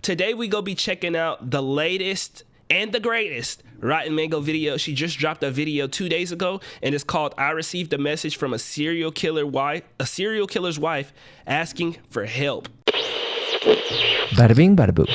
Today we gonna be checking out the latest and the greatest Rotten Mango video. She just dropped a video 2 days ago, and it's called "I Received a Message from a Serial Killer's Wife Asking for Help." Bada bing, bada boo.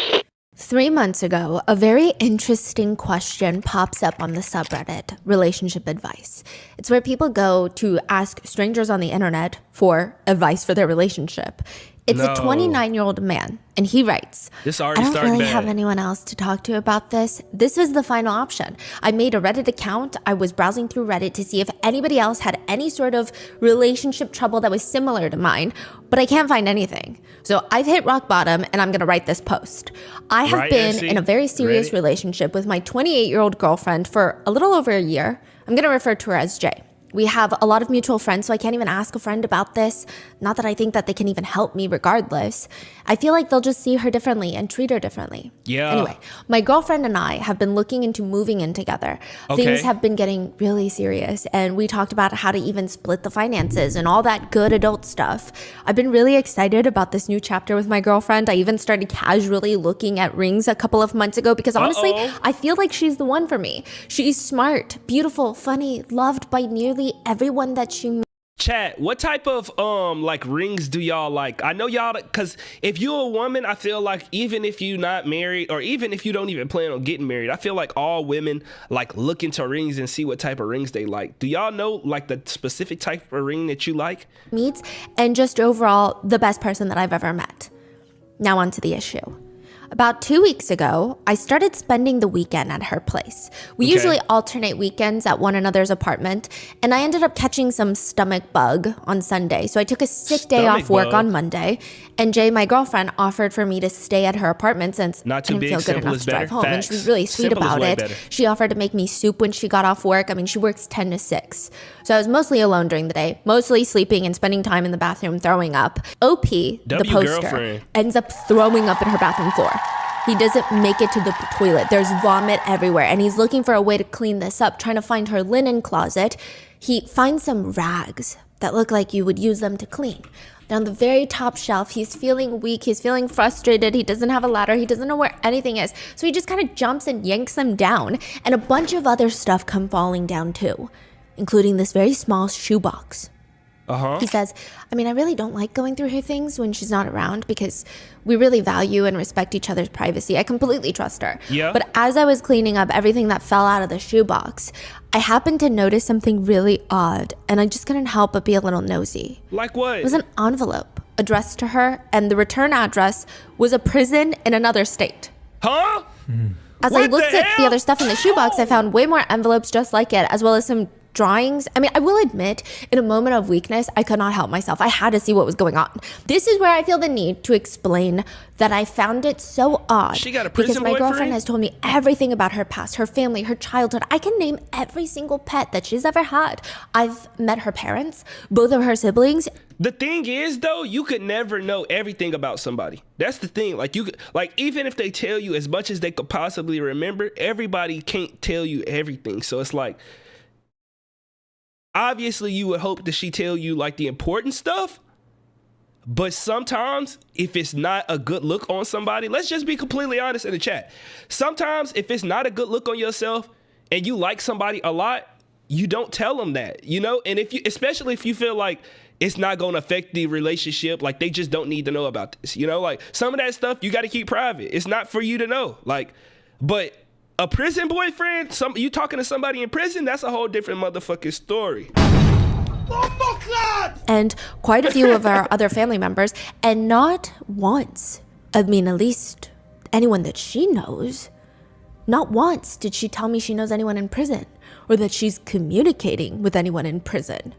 3 months ago, a very interesting question pops up on the subreddit, relationship advice. It's where people go to ask strangers on the internet for advice for their relationship. It's a 29-year-old man, and he writes, This already I don't started really bad. have anyone else to talk to about this. This was the final option. I made a Reddit account. I was browsing through Reddit to see if anybody else had any sort of relationship trouble that was similar to mine, but I can't find anything. So I've hit rock bottom, and I'm going to write this post. I have been in a very serious relationship with my 28-year-old girlfriend for a little over a year. I'm going to refer to her as Jay. We have a lot of mutual friends, so I can't even ask a friend about this. Not that I think that they can even help me regardless. I feel like they'll just see her differently and treat her differently. Yeah. Anyway, my girlfriend and I have been looking into moving in together. Okay. Things have been getting really serious, and we talked about how to even split the finances and all that good adult stuff. I've been really excited about this new chapter with my girlfriend. I even started casually looking at rings a couple of months ago because honestly, I feel like she's the one for me. She's smart, beautiful, funny, loved by nearly everyone that she meets. Chat, what type of like rings do y'all like? I know y'all, because if you're a woman, I feel like even if you're not married, or even if you don't even plan on getting married, I feel like all women like look into rings and see what type of rings they like. Do y'all know like the specific type of ring that you like? Meets, and just overall the best person that I've ever met. Now on to the issue. About 2 weeks ago, I started spending the weekend at her place. We usually alternate weekends at one another's apartment, and I ended up catching some stomach bug on Sunday. So I took a sick day off work on Monday, and Jay, my girlfriend, offered for me to stay at her apartment since I didn't feel good enough to drive home. And she was really sweet about it. She offered to make me soup when she got off work. I mean, she works 10 to 6. So I was mostly alone during the day, mostly sleeping and spending time in the bathroom throwing up. OP, the poster, ends up throwing up in her bathroom floor. He doesn't make it to the toilet. There's vomit everywhere, and he's looking for a way to clean this up, trying to find her linen closet. He finds some rags that look like you would use them to clean. Down the very top shelf, he's feeling weak, he's feeling frustrated, he doesn't have a ladder, he doesn't know where anything is. So he just kind of jumps and yanks them down, and a bunch of other stuff come falling down too, including this very small shoebox. He says, I mean, I really don't like going through her things when she's not around because we really value and respect each other's privacy. I completely trust her. Yeah. But as I was cleaning up everything that fell out of the shoebox, I happened to notice something really odd, and I just couldn't help but be a little nosy. Like what? It was an envelope addressed to her, and the return address was a prison in another state. Huh? As I looked at the other stuff in the shoebox, I found way more envelopes just like it, as well as some drawings. I mean, I will admit, in a moment of weakness, I could not help myself. I had to see what was going on. This is where I feel the need to explain that I found it so odd. She got a prison because my boyfriend? girlfriend has told me everything about her past, her family, her childhood. I can name every single pet that she's ever had. I've met her parents, both of her siblings. The thing is, though, you could never know everything about somebody. That's the thing. Like even if they tell you as much as they could possibly remember, everybody can't tell you everything. So it's like, obviously you would hope that she tell you like the important stuff, but sometimes if it's not a good look on somebody, let's just be completely honest in the chat. Sometimes if it's not a good look on yourself and you like somebody a lot, you don't tell them that, you know? And especially if you feel like it's not going to affect the relationship, like they just don't need to know about this, you know? Like some of that stuff you got to keep private. It's not for you to know. Like, but a prison boyfriend, you talking to somebody in prison, that's a whole different motherfucking story. And quite a few of our other family members, and not once, I mean at least anyone that she knows, not once did she tell me she knows anyone in prison or that she's communicating with anyone in prison.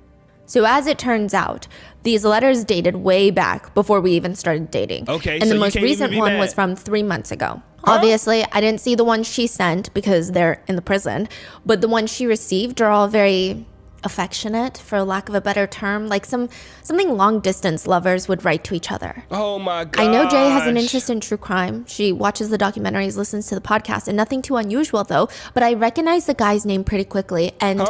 So as it turns out, these letters dated way back before we even started dating. Okay, and so the you most can't even recent be one mad. was from 3 months ago. Obviously, I didn't see the ones she sent because they're in the prison, but the ones she received are all very affectionate, for lack of a better term, like something long distance lovers would write to each other. Oh my god. I know Jay has an interest in true crime. She watches the documentaries, listens to the podcast, and nothing too unusual though, but I recognized the guy's name pretty quickly, and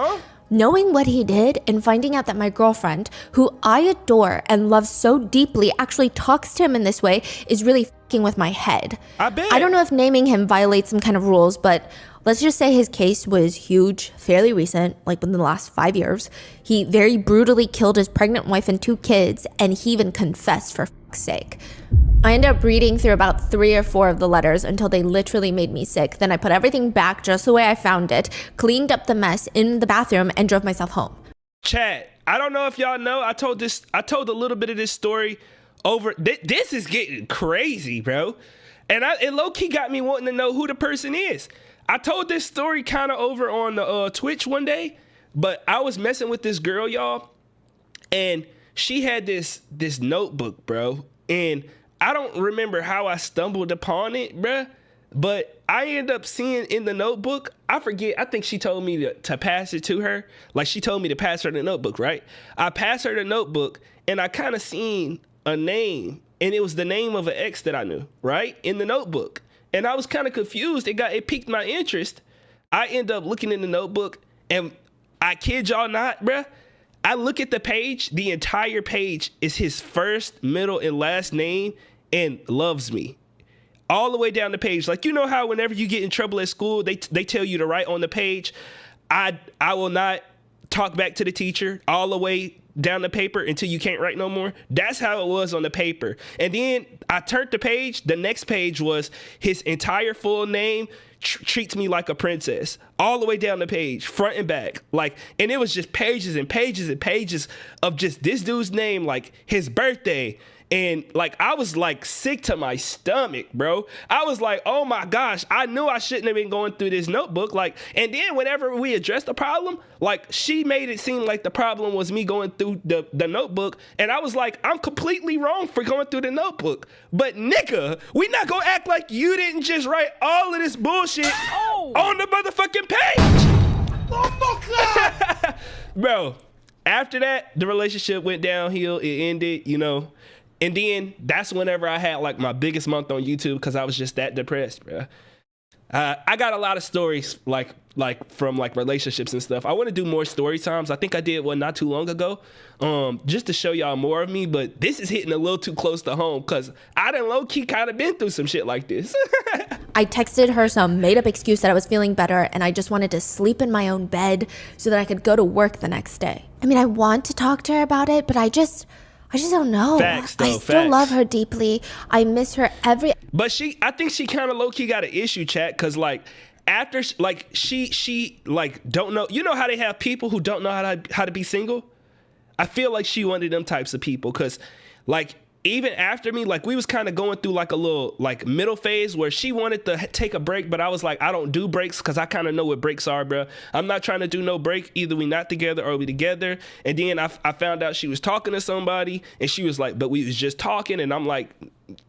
knowing what he did and finding out that my girlfriend, who I adore and love so deeply, actually talks to him in this way is really fucking with my head. I bet. I don't know if naming him violates some kind of rules, but let's just say his case was huge, fairly recent, like within the last 5 years. He very brutally killed his pregnant wife and 2 kids, and he even confessed, for fuck's sake. I ended up reading through about 3 or 4 of the letters until they literally made me sick. Then I put everything back just the way I found it, cleaned up the mess in the bathroom, and drove myself home. Chat, I don't know if y'all know, I told a little bit of this story over. This is getting crazy, bro. And it low-key got me wanting to know who the person is. I told this story kind of over on the Twitch one day, but I was messing with this girl, y'all, and she had this notebook, bro. And I don't remember how I stumbled upon it, bruh, but I ended up seeing in the notebook, I forget, I think she told me to pass it to her. Like, she told me to pass her the notebook, right? I passed her the notebook, and I kind of seen a name, and it was the name of an ex that I knew, right, in the notebook. And I was kind of confused. It piqued my interest. I end up looking in the notebook, and I kid y'all not, bruh, I look at the page. The entire page is his first, middle, and last name, and loves me. All the way down the page. Like, you know how whenever you get in trouble at school, they tell you to write on the page, I will not talk back to the teacher, all the way down the paper until you can't write no more. That's how it was on the paper. And then I turned the page. The next page was his entire full name, treats me like a princess, all the way down the page, front and back. Like, and it was just pages and pages and pages of just this dude's name, like his birthday. And like, I was like sick to my stomach, bro. I was like, oh my gosh, I knew I shouldn't have been going through this notebook. Like, and then whenever we addressed the problem, like, she made it seem like the problem was me going through the notebook. And I was like, I'm completely wrong for going through the notebook. But nigga, we not gonna act like you didn't just write all of this bullshit on the motherfucking page. Bro, after that, the relationship went downhill. It ended, you know. And then that's whenever I had like my biggest month on YouTube because I was just that depressed, bro. I got a lot of stories like from like relationships and stuff. I want to do more story times. I think I did one not too long ago, just to show y'all more of me. But this is hitting a little too close to home because I done low key kind of been through some shit like this. I texted her some made up excuse that I was feeling better and I just wanted to sleep in my own bed so that I could go to work the next day. I mean, I want to talk to her about it, but I just don't know. Facts, though, I still love her deeply. I miss her But I think she kind of low key got an issue, chat, because like after like she like don't know. You know how they have people who don't know how to be single? I feel like she one of them types of people because like even after me, like we was kind of going through like a little like middle phase where she wanted to take a break, but I was like, I don't do breaks because I kind of know what breaks are, bro. I'm not trying to do no break. Either we not together or we together. And then I found out she was talking to somebody and she was like, but we was just talking. And I'm like,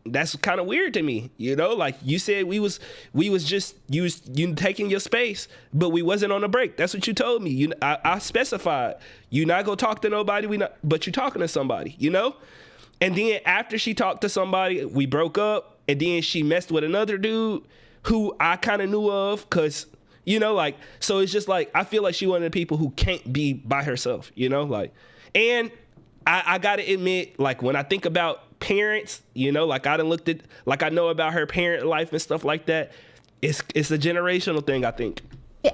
that's kind of weird to me, you know, like you said we was just you taking your space, but we wasn't on a break. That's what you told me. I specified you not gonna talk to nobody, but you talking to somebody, you know. And then after she talked to somebody, we broke up, and then she messed with another dude who I kind of knew of, cause you know, like, so it's just like I feel like she one of the people who can't be by herself, you know, like, and I gotta admit, like when I think about parents, you know, like I done looked at, like I know about her parent life and stuff like that. It's a generational thing, I think.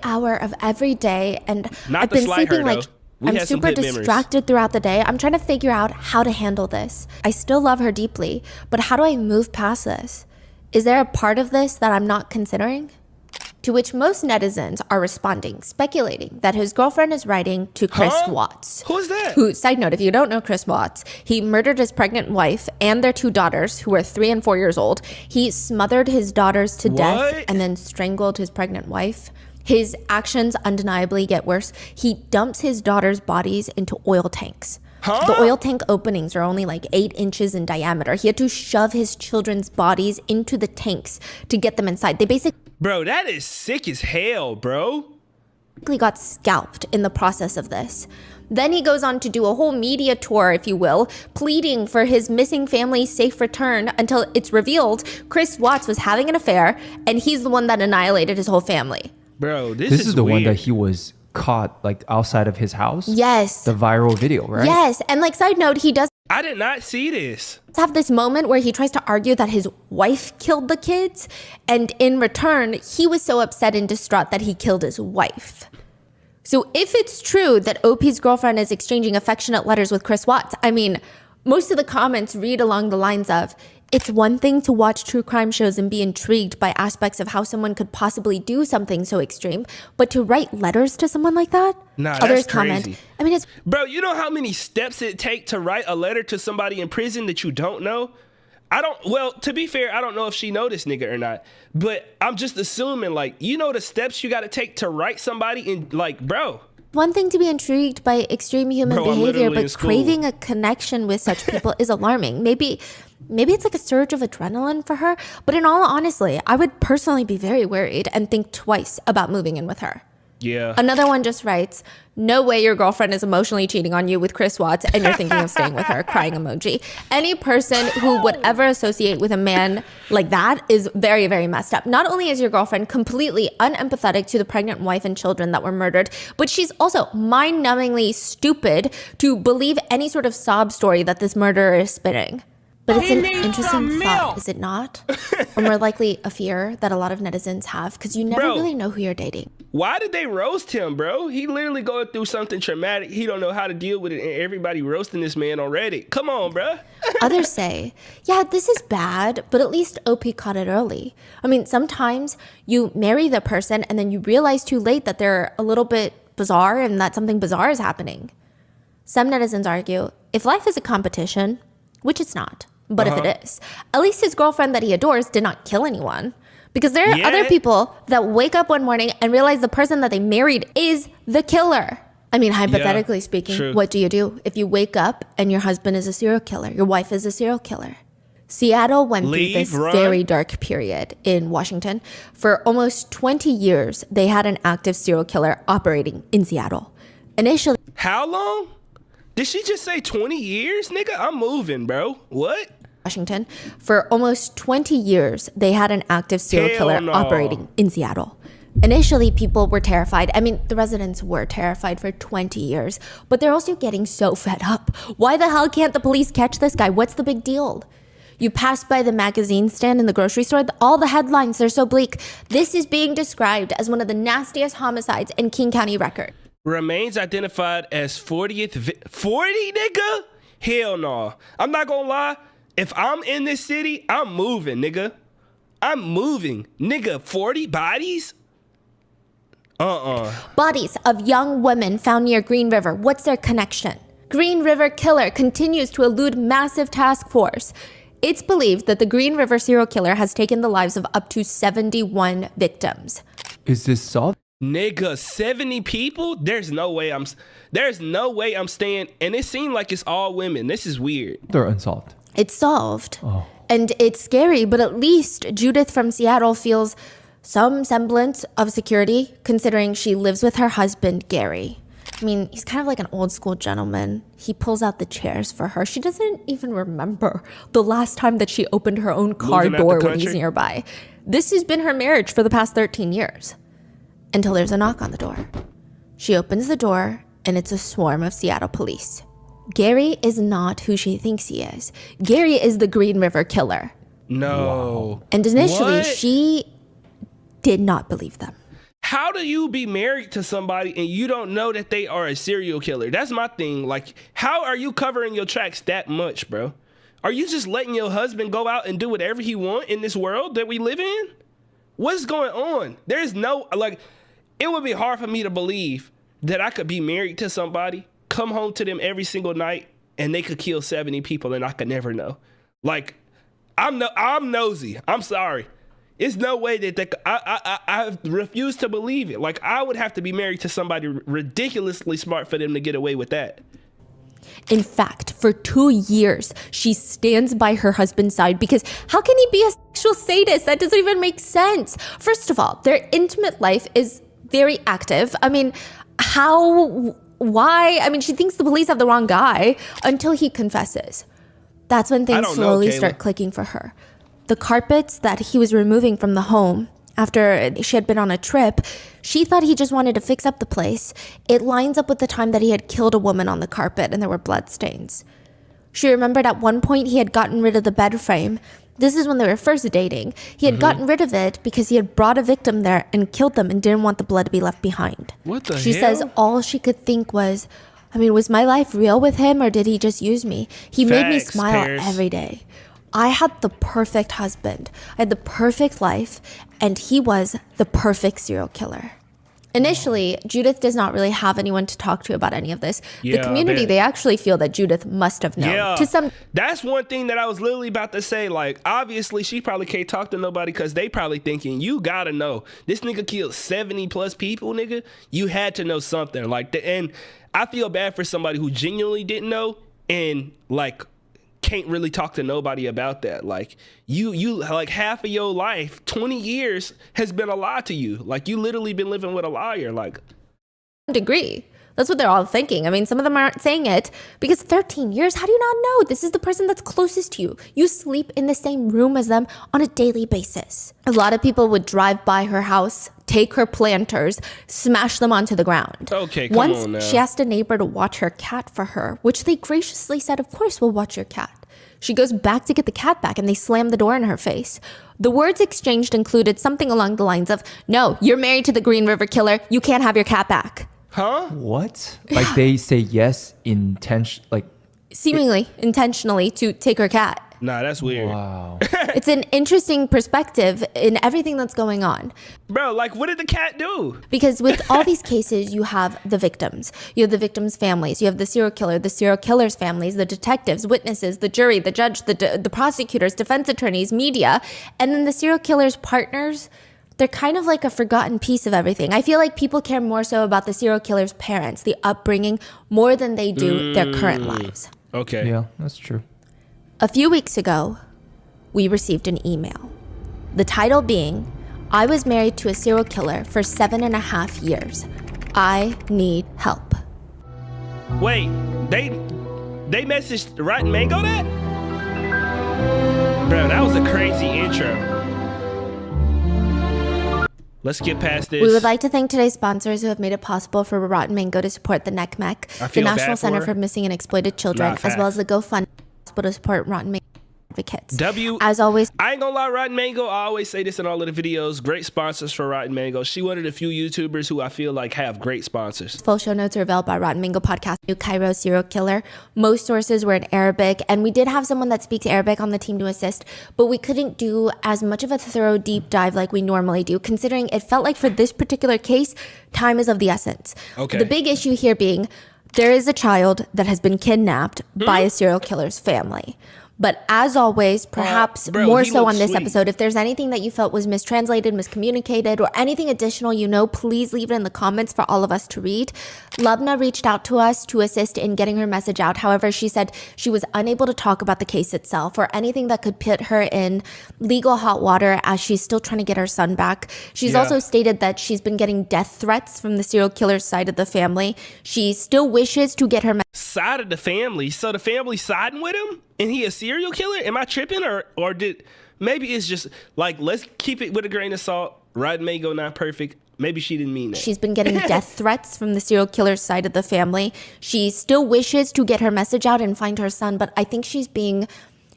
hour of every day, and Not I've to been slight her, sleeping like though. We I'm had some super good memories. distracted throughout the day. I'm trying to figure out how to handle this. I still love her deeply, but how do I move past this? Is there a part of this that I'm not considering? To which most netizens are responding, speculating that his girlfriend is writing to Chris Watts. Who is that? Who, side note, if you don't know Chris Watts, he murdered his pregnant wife and their 2 daughters, who were 3 and 4 years old. He smothered his daughters to death and then strangled his pregnant wife. His actions undeniably get worse. He dumps his daughters' bodies into oil tanks. The oil tank openings are only like 8 inches in diameter. He had to shove his children's bodies into the tanks to get them inside. They basically... Bro, that is sick as hell, bro. got scalped in the process of this. Then he goes on to do a whole media tour, if you will, pleading for his missing family's safe return until it's revealed Chris Watts was having an affair and he's the one that annihilated his whole family. Bro, this This is the weird. one that he was caught like outside of his house? Yes. The viral video, right? Yes. And like side note, he does I did not see this. Have this moment where he tries to argue that his wife killed the kids, and in return, he was so upset and distraught that he killed his wife. So if it's true that OP's girlfriend is exchanging affectionate letters with Chris Watts, I mean, most of the comments read along the lines of, it's one thing to watch true crime shows and be intrigued by aspects of how someone could possibly do something so extreme, but to write letters to someone like that? Nah, Others that's crazy. comment, I mean, it's... Bro, you know how many steps it take to write a letter to somebody in prison that you don't know? Well, to be fair, I don't know if she know this nigga or not, but I'm just assuming, like, you know the steps you got to take to write somebody in, like, bro. One thing to be intrigued by extreme human behavior, but school. craving a connection with such people is alarming. Maybe it's like a surge of adrenaline for her, but in all honesty, I would personally be very worried and think twice about moving in with her. Yeah. Another one just writes, no way your girlfriend is emotionally cheating on you with Chris Watts and you're thinking of staying with her, crying emoji. Any person who would ever associate with a man like that is very, very messed up. Not only is your girlfriend completely unempathetic to the pregnant wife and children that were murdered, but she's also mind-numbingly stupid to believe any sort of sob story that this murderer is spinning. But it's an interesting thought, is it not? Or more likely a fear that a lot of netizens have, because you never really know who you're dating. Why did they roast him, bro? He literally going through something traumatic. He don't know how to deal with it, and everybody roasting this man on Reddit. Come on, bro. Others say, yeah, this is bad, but at least OP caught it early. I mean, sometimes you marry the person and then you realize too late that they're a little bit bizarre and that something bizarre is happening. Some netizens argue, if life is a competition, which it's not, but if it is, at least his girlfriend that he adores did not kill anyone. Because there are other people that wake up one morning and realize the person that they married is the killer. I mean, hypothetically speaking, true. What do you do if you wake up and your husband is a serial killer, your wife is a serial killer? Seattle went through this very dark period in Washington. For almost 20 years, they had an active serial killer operating in Seattle. Initially, how long? Did she just say 20 years, nigga? I'm moving, bro. What? Washington. For almost 20 years, they had an active serial killer operating in Seattle. Initially, people were terrified. I mean, the residents were terrified for 20 years, but they're also getting so fed up. Why the hell can't the police catch this guy? What's the big deal? You pass by the magazine stand in the grocery store, all the headlines, they're so bleak. This is being described as one of the nastiest homicides in King County record. Remains identified as 40th 40, nigga? Hell no. I'm not gonna lie. If I'm in this city, I'm moving, nigga. I'm moving. Nigga, 40 bodies? Bodies of young women found near Green River. What's their connection? Green River killer continues to elude massive task force. It's believed that the Green River serial killer has taken the lives of up to 71 victims. Is this solved? Nigga, 70 people? There's no way I'm staying. And it seemed like it's all women. This is weird. They're unsolved. It's solved. And it's scary, but at least Judith from Seattle feels some semblance of security, considering she lives with her husband, Gary. I mean, he's kind of like an old school gentleman. He pulls out the chairs for her. She doesn't even remember the last time that she opened her own car door when he's nearby. This has been her marriage for the past 13 years. Until there's a knock on the door. She opens the door, and it's a swarm of Seattle police. Gary is not who she thinks he is. Gary is the Green River killer. No. And initially, she did not believe them. How do you be married to somebody and you don't know that they are a serial killer? That's my thing. Like, how are you covering your tracks that much, bro? Are you just letting your husband go out and do whatever he want in this world that we live in? What's going on? There's no, like, it would be hard for me to believe that I could be married to somebody, come home to them every single night, and they could kill 70 people and I could never know. Like, I'm nosy. I'm sorry. It's no way that I refuse to believe it. Like, I would have to be married to somebody ridiculously smart for them to get away with that. In fact, for 2 years, she stands by her husband's side because how can he be a sexual sadist? That doesn't even make sense. First of all, their intimate life is very active. I mean, why? I mean, she thinks the police have the wrong guy until he confesses. That's when things slowly start clicking for her. The carpets that he was removing from the home after she had been on a trip, she thought he just wanted to fix up the place. It lines up with the time that he had killed a woman on the carpet and there were blood stains. She remembered at one point he had gotten rid of the bed frame. This is when they were first dating. He had gotten rid of it because he had brought a victim there and killed them and didn't want the blood to be left behind. What the hell? She says all she could think was, was my life real with him or did he just use me? He made me smile Paris. every day. I had the perfect husband. I had the perfect life, and he was the perfect serial killer. Initially, Judith does not really have anyone to talk to about any of this. Yeah, the community, they actually feel that Judith must have known. Yeah, that's one thing that I was literally about to say. Like, obviously, she probably can't talk to nobody because they probably thinking, you gotta know. This nigga killed 70 plus people, nigga. You had to know something. And I feel bad for somebody who genuinely didn't know and, like, can't really talk to nobody about that. Like, you like half of your life, 20 years has been a lie to you. Like, you literally been living with a liar. Like, degree. That's what they're all thinking. Some of them aren't saying it because 13 years, how do you not know? This is the person that's closest to you. You sleep in the same room as them on a daily basis. A lot of people would drive by her house, take her planters, smash them onto the ground. Okay, come on now. Once she asked a neighbor to watch her cat for her, which they graciously said, of course we'll watch your cat. She goes back to get the cat back and they slam the door in her face. The words exchanged included something along the lines of, no, you're married to the Green River Killer. You can't have your cat back. huh? What? Like they say yes Seemingly intentionally to take her cat. Nah, that's weird. Wow. It's an interesting perspective in everything that's going on. Bro, like, what did the cat do? Because with all these cases, you have the victims. You have the victims' families. You have the serial killer's families, the detectives, witnesses, the jury, the judge, the prosecutors, defense attorneys, media. And then the serial killer's partners, they're kind of like a forgotten piece of everything. I feel like people care more so about the serial killer's parents, the upbringing, more than they do their current lives. Okay. Yeah, that's true. A few weeks ago, we received an email. The title being, I was married to a serial killer for 7.5 years. I need help. Wait, they messaged Rotten Mango that? Bro, that was a crazy intro. Let's get past this. We would like to thank today's sponsors who have made it possible for Rotten Mango to support the NECMEC, the National Center for Missing and Exploited Children, as well as the GoFundMe to support Rotten Mango advocates. As always, I ain't gonna lie, Rotten Mango, I always say this in all of the videos, great sponsors for Rotten Mango. She one of the few YouTubers who I feel like have great sponsors. Full show notes are available by Rotten Mango Podcast, New Cairo serial killer. Most sources were in Arabic, and we did have someone that speaks Arabic on the team to assist, but we couldn't do as much of a thorough deep dive like we normally do, considering it felt like for this particular case, time is of the essence. Okay. The big issue here being, there is a child that has been kidnapped by a serial killer's family. But as always, perhaps more so on this episode, if there's anything that you felt was mistranslated, miscommunicated, or anything additional, please leave it in the comments for all of us to read. Lubna reached out to us to assist in getting her message out. However, she said she was unable to talk about the case itself or anything that could put her in legal hot water as she's still trying to get her son back. She's also stated that she's been getting death threats from the serial killer's side of the family. She still wishes to get her side of the family. So the family siding with him? And he a serial killer? Am I tripping? Or did maybe it's just like, let's keep it with a grain of salt. Rotten Mango not perfect. Maybe she didn't mean that. She's been getting death threats from the serial killer's side of the family. She still wishes to get her message out and find her son, but I think she's being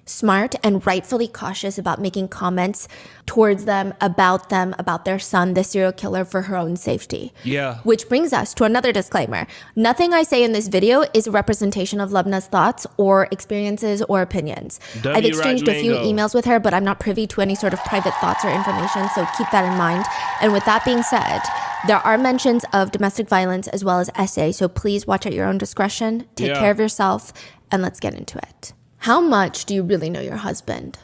smart and rightfully cautious about making comments towards them, about their son, the serial killer, for her own safety. Yeah. Which brings us to another disclaimer. Nothing I say in this video is a representation of Lubna's thoughts or experiences or opinions. I've exchanged a few emails with her, but I'm not privy to any sort of private thoughts or information, so keep that in mind. And with that being said, there are mentions of domestic violence as well as SA, so please watch at your own discretion, take care of yourself, and let's get into it. How much do you really know your husband?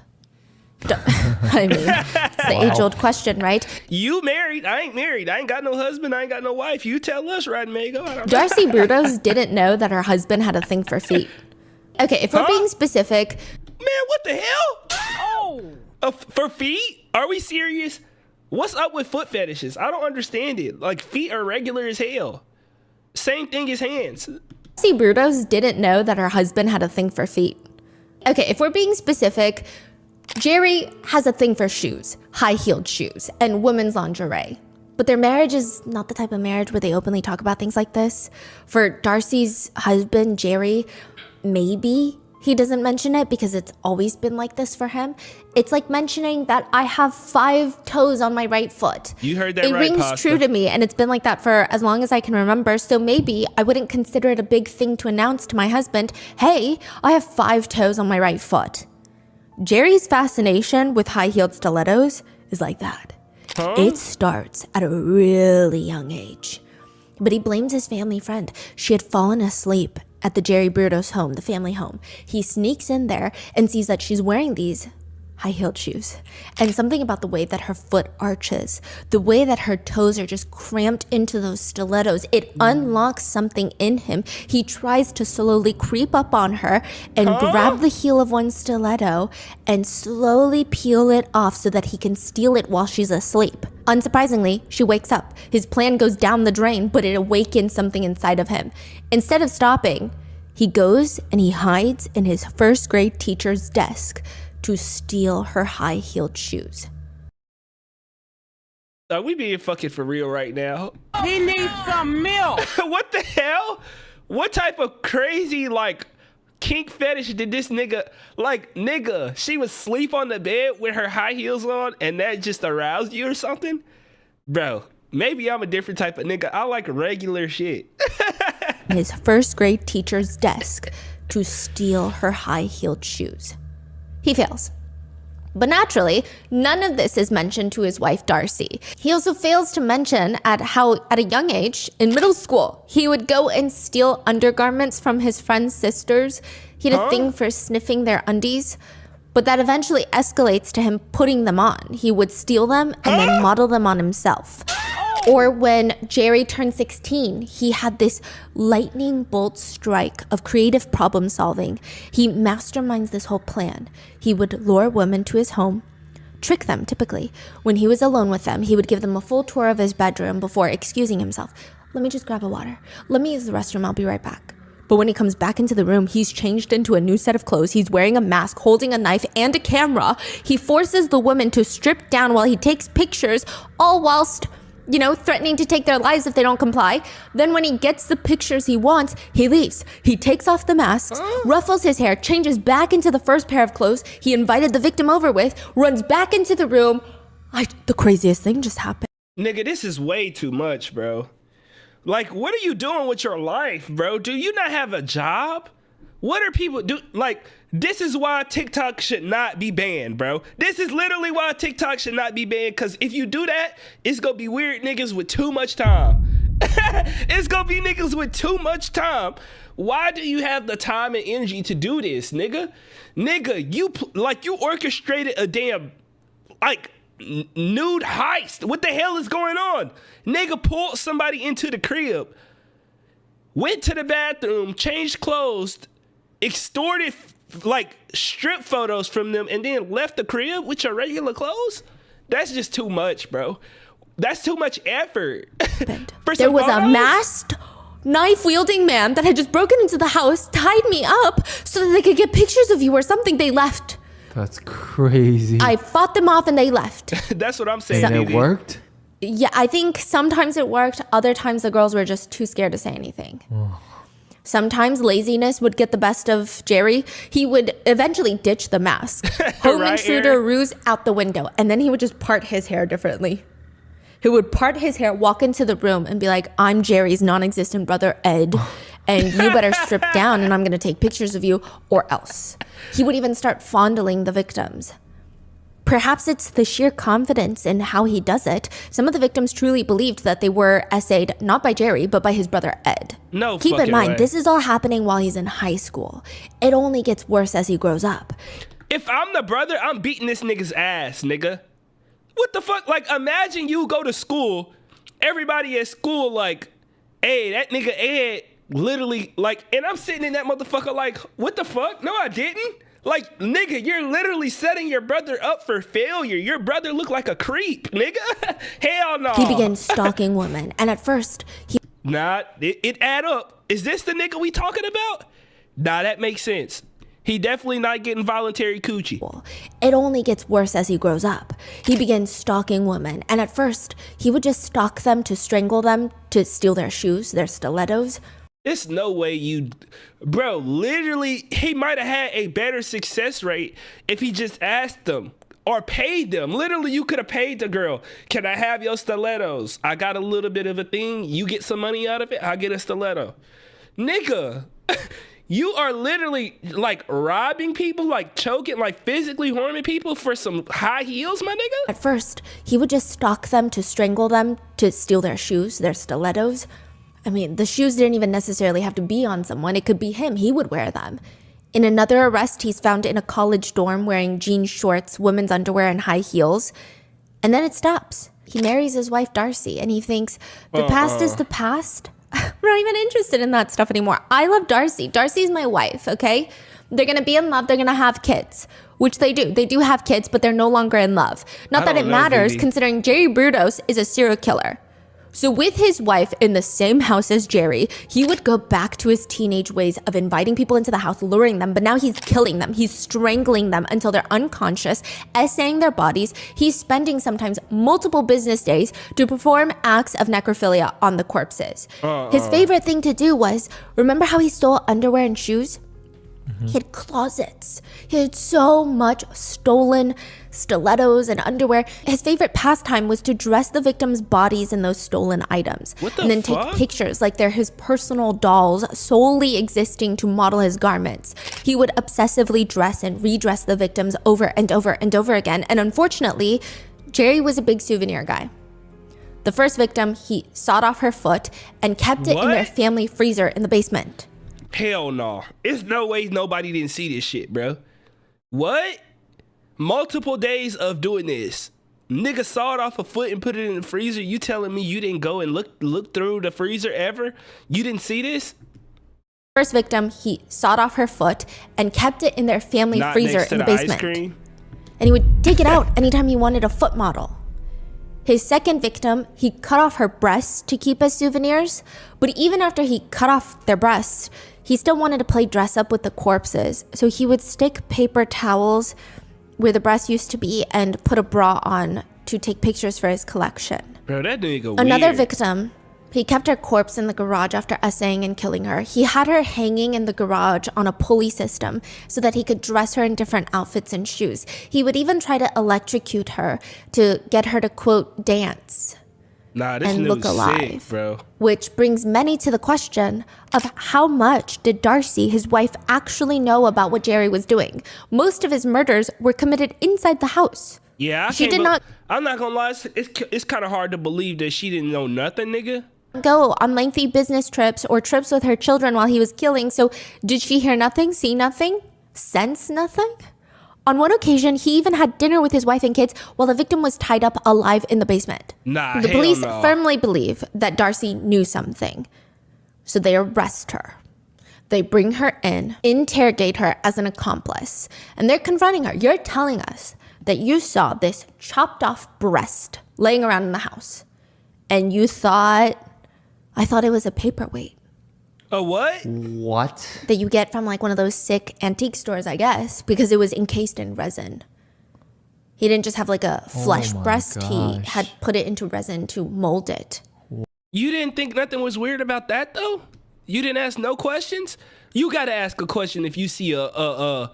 I mean, it's the age-old question, right? You married. I ain't married. I ain't got no husband. I ain't got no wife. You tell us, Rotten Mango. Darcy Brudos didn't know that her husband had a thing for feet. Okay, if we're being specific. Man, what the hell? Oh. For feet? Are we serious? What's up with foot fetishes? I don't understand it. Like, feet are regular as hell. Same thing as hands. Darcy Brudos didn't know that her husband had a thing for feet. Okay, if we're being specific, Jerry has a thing for shoes, high-heeled shoes, and women's lingerie. But their marriage is not the type of marriage where they openly talk about things like this. For Darcy's husband, Jerry, maybe He doesn't mention it because it's always been like this for him. It's like mentioning that I have 5 toes on my right foot. You heard that right, right, It rings Pasta. true to me, and it's been like that for as long as I can remember. So maybe I wouldn't consider it a big thing to announce to my husband, hey, I have 5 toes on my right foot. Jerry's fascination with high-heeled stilettos is like that. Huh? It starts at a really young age. But he blames his family friend. She had fallen asleep at the Jerry Burdos home, the family home. He sneaks in there and sees that she's wearing these high-heeled shoes. And something about the way that her foot arches, the way that her toes are just cramped into those stilettos, it unlocks something in him. He tries to slowly creep up on her and grab the heel of one stiletto and slowly peel it off so that he can steal it while she's asleep. Unsurprisingly, she wakes up. His plan goes down the drain, but it awakens something inside of him. Instead of stopping, he goes and he hides in his first grade teacher's desk to steal her high-heeled shoes. Are we being fucking for real right now? He needs some milk. What the hell? What type of crazy, like, kink fetish did this nigga, like, nigga, she was asleep on the bed with her high heels on and that just aroused you or something? Bro, maybe I'm a different type of nigga. I like regular shit. His first grade teacher's desk to steal her high-heeled shoes. He fails. But naturally, none of this is mentioned to his wife, Darcy. He also fails to mention at a young age, in middle school, he would go and steal undergarments from his friends' sisters. He had a thing for sniffing their undies, but that eventually escalates to him putting them on. He would steal them and then model them on himself. Or when Jerry turned 16, he had this lightning bolt strike of creative problem solving. He masterminds this whole plan. He would lure women to his home, trick them typically. When he was alone with them, he would give them a full tour of his bedroom before excusing himself. Let me just grab a water. Let me use the restroom. I'll be right back. But when he comes back into the room, he's changed into a new set of clothes. He's wearing a mask, holding a knife and a camera. He forces the women to strip down while he takes pictures, all whilst threatening to take their lives if they don't comply. Then when he gets the pictures he wants, he leaves. He takes off the masks, ruffles his hair, changes back into the first pair of clothes he invited the victim over with, runs back into the room. The craziest thing just happened. Nigga, this is way too much, bro. Like, what are you doing with your life, bro? Do you not have a job? What are people do? Like, this is why TikTok should not be banned, bro. This is literally why TikTok should not be banned, because if you do that, it's gonna be weird niggas with too much time. It's gonna be niggas with too much time. Why do you have the time and energy to do this, nigga? Nigga, you orchestrated a damn, nude heist. What the hell is going on? Nigga pulled somebody into the crib, went to the bathroom, changed clothes, extorted strip photos from them, and then left the crib with your regular clothes? That's just too much, bro. That's too much effort. There was a masked, knife-wielding man that had just broken into the house, tied me up so that they could get pictures of you or something. They left. That's crazy. I fought them off and they left. That's what I'm saying. And it worked? Yeah, I think sometimes it worked. Other times the girls were just too scared to say anything. Sometimes laziness would get the best of Jerry. He would eventually ditch the mask. Home Right, intruder Aaron? ruse out the window. And then he would just part his hair differently. He would part his hair, walk into the room and be like, I'm Jerry's non-existent brother, Ed. And you better strip down and I'm going to take pictures of you or else. He would even start fondling the victims. Perhaps it's the sheer confidence in how he does it. Some of the victims truly believed that they were essayed not by Jerry, but by his brother Ed. No Keep in fucking mind, way. this is all happening while he's in high school. It only gets worse as he grows up. If I'm the brother, I'm beating this nigga's ass, nigga. What the fuck? Like, imagine you go to school, everybody at school like, hey, that nigga Ed literally, and I'm sitting in that motherfucker like, what the fuck? No, I didn't. Like, nigga, you're literally setting your brother up for failure. Your brother looked like a creep, nigga. Hell no. He began stalking women, and at first, it add up. Is this the nigga we talking about? Nah, that makes sense. He definitely not getting voluntary coochie. It only gets worse as he grows up. He begins stalking women, and at first, he would just stalk them to strangle them, to steal their shoes, their stilettos. It's no way you, bro, literally, he might have had a better success rate if he just asked them or paid them. Literally, you could have paid the girl. Can I have your stilettos? I got a little bit of a thing. You get some money out of it, I get a stiletto. Nigga, you are literally like robbing people, like choking, like physically harming people for some high heels, my nigga? At first, he would just stalk them to strangle them, to steal their shoes, their stilettos. I mean, the shoes didn't even necessarily have to be on someone. It could be him. He would wear them. In another arrest, he's found in a college dorm wearing jean shorts, women's underwear, and high heels. And then it stops. He marries his wife, Darcy, and he thinks, the past is the past. I'm not even interested in that stuff anymore. I love Darcy. Darcy's my wife, okay? They're going to be in love. They're going to have kids, which they do. They do have kids, but they're no longer in love. Not that it matters, considering Jerry Brudos is a serial killer. So with his wife in the same house as Jerry, he would go back to his teenage ways of inviting people into the house, luring them, but now he's killing them. He's strangling them until they're unconscious, essaying their bodies. He's spending sometimes multiple business days to perform acts of necrophilia on the corpses. His favorite thing to do was, remember how he stole underwear and shoes? He had closets. He had so much stolen stilettos and underwear. His favorite pastime was to dress the victims' bodies in those stolen items. And then take pictures like they're his personal dolls, solely existing to model his garments. He would obsessively dress and redress the victims over and over and over again. And unfortunately, Jerry was a big souvenir guy. The first victim, he sawed off her foot and kept it in their family freezer in the basement. Hell no. It's no way nobody didn't see this shit, bro. What? Multiple days of doing this. Nigga sawed off a foot and put it in the freezer. You telling me you didn't go and look through the freezer ever? You didn't see this? First victim, he sawed off her foot and kept it in their family freezer in the basement. And he would take it out anytime he wanted a foot model. His second victim, he cut off her breasts to keep as souvenirs. But even after he cut off their breasts, he still wanted to play dress up with the corpses. So he would stick paper towels where the breast used to be and put a bra on to take pictures for his collection. Bro, that nigga weird. Another victim, he kept her corpse in the garage after essaying and killing her. He had her hanging in the garage on a pulley system so that he could dress her in different outfits and shoes. He would even try to electrocute her to get her to, quote, dance and look alive. Sick, bro. Which brings many to the question of how much did Darcy, his wife, actually know about what Jerry was doing? Most of his murders were committed inside the house. Yeah, I'm not gonna lie. It's kind of hard to believe that she didn't know nothing, nigga. Go on lengthy business trips or trips with her children while he was killing. So did she hear nothing, see nothing, sense nothing? On one occasion, he even had dinner with his wife and kids while the victim was tied up alive in the basement. The police firmly believe that Darcy knew something. So they arrest her. They bring her in, interrogate her as an accomplice. And they're confronting her. You're telling us that you saw this chopped off breast laying around in the house. And you thought, I thought it was a paperweight. A what? What? That you get from like one of those sick antique stores, I guess, because it was encased in resin. He didn't just have like a flesh breast. He had put it into resin to mold it. You didn't think nothing was weird about that though? You didn't ask no questions? You gotta ask a question if you see a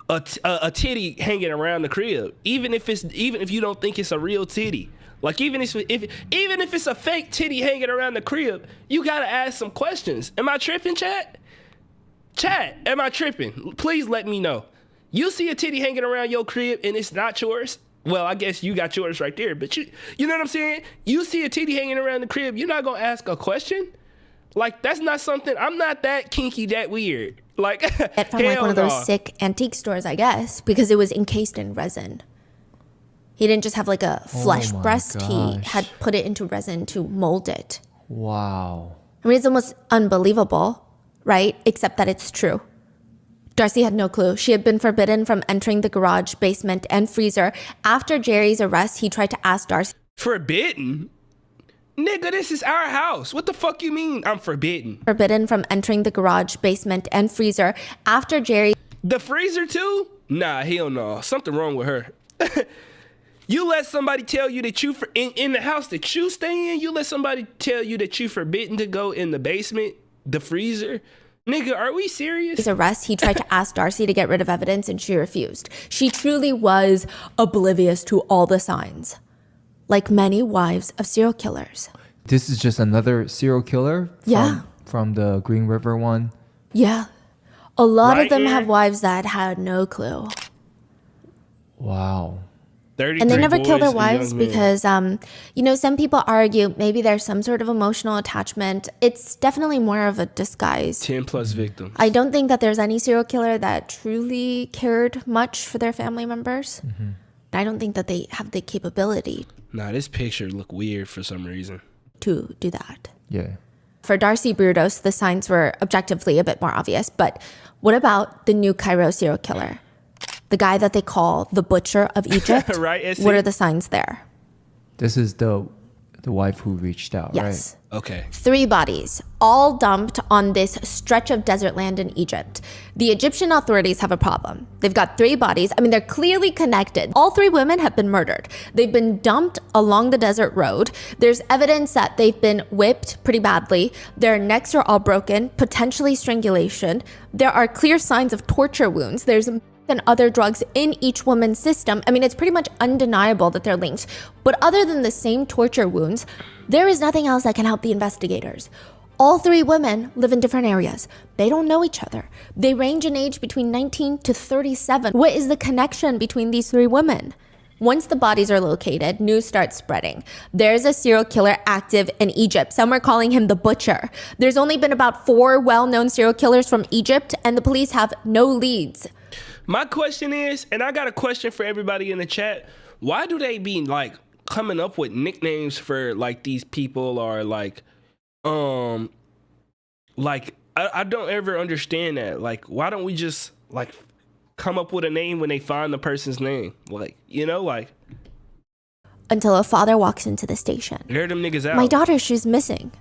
titty hanging around the crib, even if you don't think it's a real titty. Like even if it's a fake titty hanging around the crib, you gotta ask some questions. Am I tripping, chat? Chat, am I tripping? Please let me know. You see a titty hanging around your crib and it's not yours? Well, I guess you got yours right there, but you know what I'm saying? You see a titty hanging around the crib, you're not gonna ask a question? Like that's not something, I'm not that kinky, that weird. Like from like one of those sick antique stores, I guess, because it was encased in resin. He didn't just have like a flesh breast. He had put it into resin to mold it. Wow. I mean, it's almost unbelievable, right? Except that it's true. Darcy had no clue. She had been forbidden from entering the garage, basement, and freezer. After Jerry's arrest, he tried to ask Darcy. Forbidden? Nigga, this is our house. What the fuck you mean I'm forbidden? Forbidden from entering the garage, basement, and freezer. After Jerry. The freezer too? Nah, hell no. Something wrong with her. You let somebody tell you that in the house that you stay in, you let somebody tell you that you forbidden to go in the basement the freezer. Nigga, are we serious? His arrest, he tried to ask Darcy to get rid of evidence and she refused. She truly was oblivious to all the signs, like many wives of serial killers. This is just another serial killer from the Green River one. Yeah. A lot Right of them here? have wives that had no clue. Wow. 33 And they never kill their boys, a wives young man. because, you know, some people argue maybe there's some sort of emotional attachment. It's definitely more of a disguise. 10 plus victims. I don't think that there's any serial killer that truly cared much for their family members. I don't think that they have the capability Nah, this picture look weird for some reason. to do that. Yeah. For Darcy Brudos, the signs were objectively a bit more obvious. But what about the New Cairo serial killer? The guy that they call the Butcher of Egypt? Right, SC? What are the signs there? This is the wife who reached out, Yes. Okay. 3 bodies, all dumped on this stretch of desert land in Egypt. The Egyptian authorities have a problem. They've got 3 bodies. I mean, they're clearly connected. All 3 women have been murdered. They've been dumped along the desert road. There's evidence that they've been whipped pretty badly. Their necks are all broken, potentially strangulation. There are clear signs of torture wounds. There's and other drugs in each woman's system. I mean, it's pretty much undeniable that they're linked. But other than the same torture wounds, there is nothing else that can help the investigators. All 3 women live in different areas. They don't know each other. They range in age between 19 to 37. What is the connection between these 3 women? Once the bodies are located, news starts spreading. There's a serial killer active in Egypt. Some are calling him the Butcher. There's only been about 4 well-known serial killers from Egypt, and the police have no leads. My question is, and I got a question for everybody in the chat. Why do they be like coming up with nicknames for like these people or like I don't ever understand that. Like, why don't we just like come up with a name when they find the person's name? Like, you know, like Until a father walks into the station. air them niggas out. My daughter, she's missing.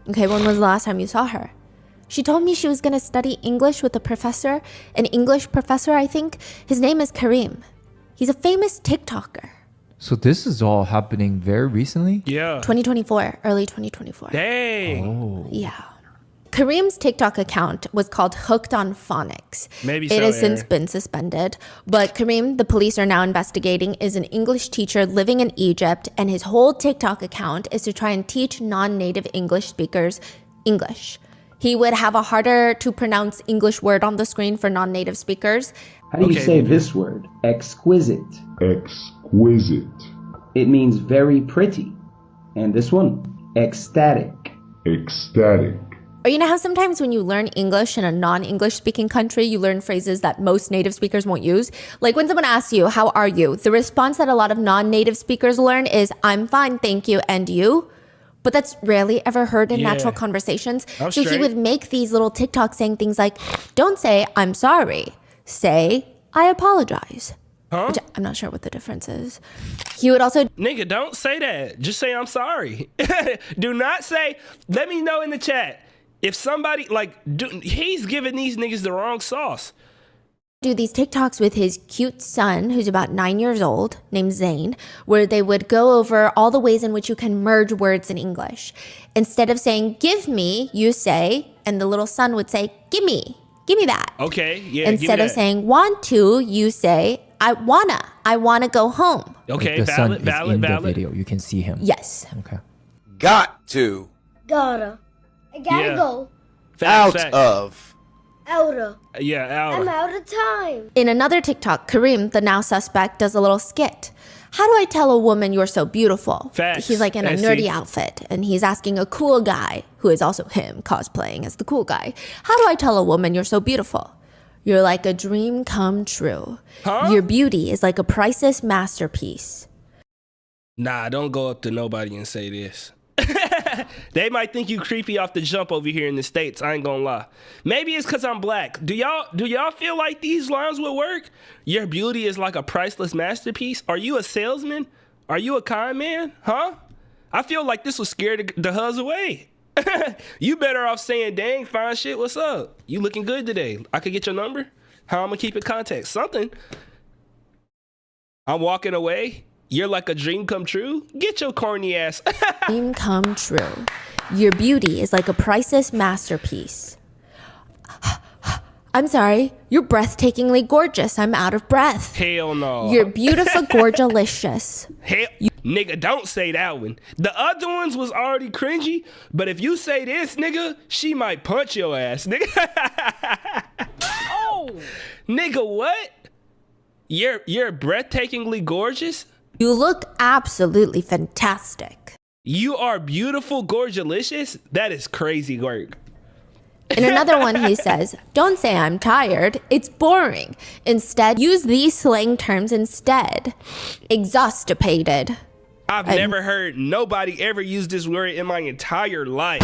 Okay, when was the last time you saw her? She told me she was going to study English with a professor, an English professor, I think. His name is Kareem. He's a famous TikToker. So this is all happening very recently? Yeah. 2024, early 2024. Dang. Oh. Yeah. Kareem's TikTok account was called Hooked on Phonics. Maybe It so, has since Aaron. been suspended. But Kareem, the police are now investigating, is an English teacher living in Egypt, and his whole TikTok account is to try and teach non-native English speakers English. He would have a harder to pronounce English word on the screen for non-native speakers. How do you Okay, say baby. this word? Exquisite. Exquisite. It means very pretty. And this one? Ecstatic. Ecstatic. Or you know how sometimes when you learn English in a non-English speaking country, you learn phrases that most native speakers won't use? Like when someone asks you, how are you? The response that a lot of non-native speakers learn is, I'm fine, thank you, and you? But that's rarely ever heard in Yeah. natural conversations. I'm So he straight. would make these little TikToks saying things like, don't say, I'm sorry. Say, I apologize. Huh? Which I'm not sure what the difference is. He would also Nigga, don't say that. Just say I'm sorry. Do not say, let me know in the chat. If somebody, he's giving these niggas the wrong sauce. do these TikToks with his cute son, who's about 9 years old, named Zane, where they would go over all the ways in which you can merge words in English. Instead of saying, give me, you say, and the little son would say, give me that. Okay, yeah. Instead give me of that. saying want to, you say, I wanna go home. Okay, Like the son valid, is valid, in valid. the video. You can see him. Yes. Okay. Got to. Gotta. I gotta Yeah. go. Facts, Out facts. of. Outa. Yeah, I'm out. out of time. In another TikTok, Kareem, the now suspect, does a little skit. How do I tell a woman you're so beautiful? Facts. He's like in a I see. nerdy outfit, and he's asking a cool guy, who is also him, cosplaying as the cool guy. How do I tell a woman you're so beautiful? You're like a dream come true. Huh? Your beauty is like a priceless masterpiece. Nah, don't go up to nobody and say this. They might think you creepy off the jump over here in the States. I ain't gonna lie. Maybe it's cause I'm black. Do y'all feel like these lines would work? Your beauty is like a priceless masterpiece. Are you a salesman? Are you a con man? Huh? I feel like this will scare the huzz away. You better off saying, dang, fine shit, what's up? You looking good today. I could get your number? How I'm gonna keep in contact? Something. I'm walking away. You're like a dream come true. Get your corny ass. Dream come true. Your beauty is like a priceless masterpiece. I'm sorry, you're breathtakingly gorgeous. I'm out of breath. Hell no. You're beautiful, gorgelicious. Hell, nigga, don't say that one. The other ones was already cringy, but if you say this, nigga, she might punch your ass, nigga. Oh! Nigga, what? You're breathtakingly gorgeous? You look absolutely fantastic. You are beautiful, gorgelicious? That is crazy work. In another one, he says, don't say I'm tired. It's boring. Instead, use these slang terms instead. Exhaustipated. I've never heard nobody ever use this word in my entire life.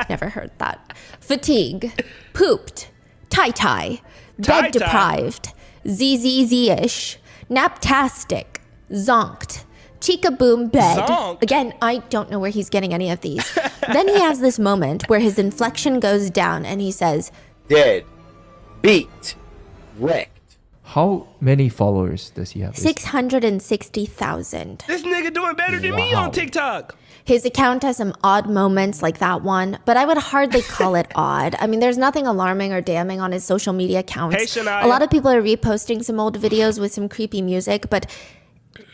Never heard that. Fatigue. Pooped. Tie-tie. Bed Tie-tie. deprived. ZZZ-ish. Naptastic. Zonked. Chica-boom bed. Zonked? Again, I don't know where he's getting any of these. Then he has this moment where his inflection goes down and he says, Dead. Beat. Wrecked. How many followers does he have? 660,000. This nigga doing better than me on TikTok. His account has some odd moments like that one, but I would hardly call it odd. I mean, there's nothing alarming or damning on his social media accounts. Hey, Shania. A lot of people are reposting some old videos with some creepy music, but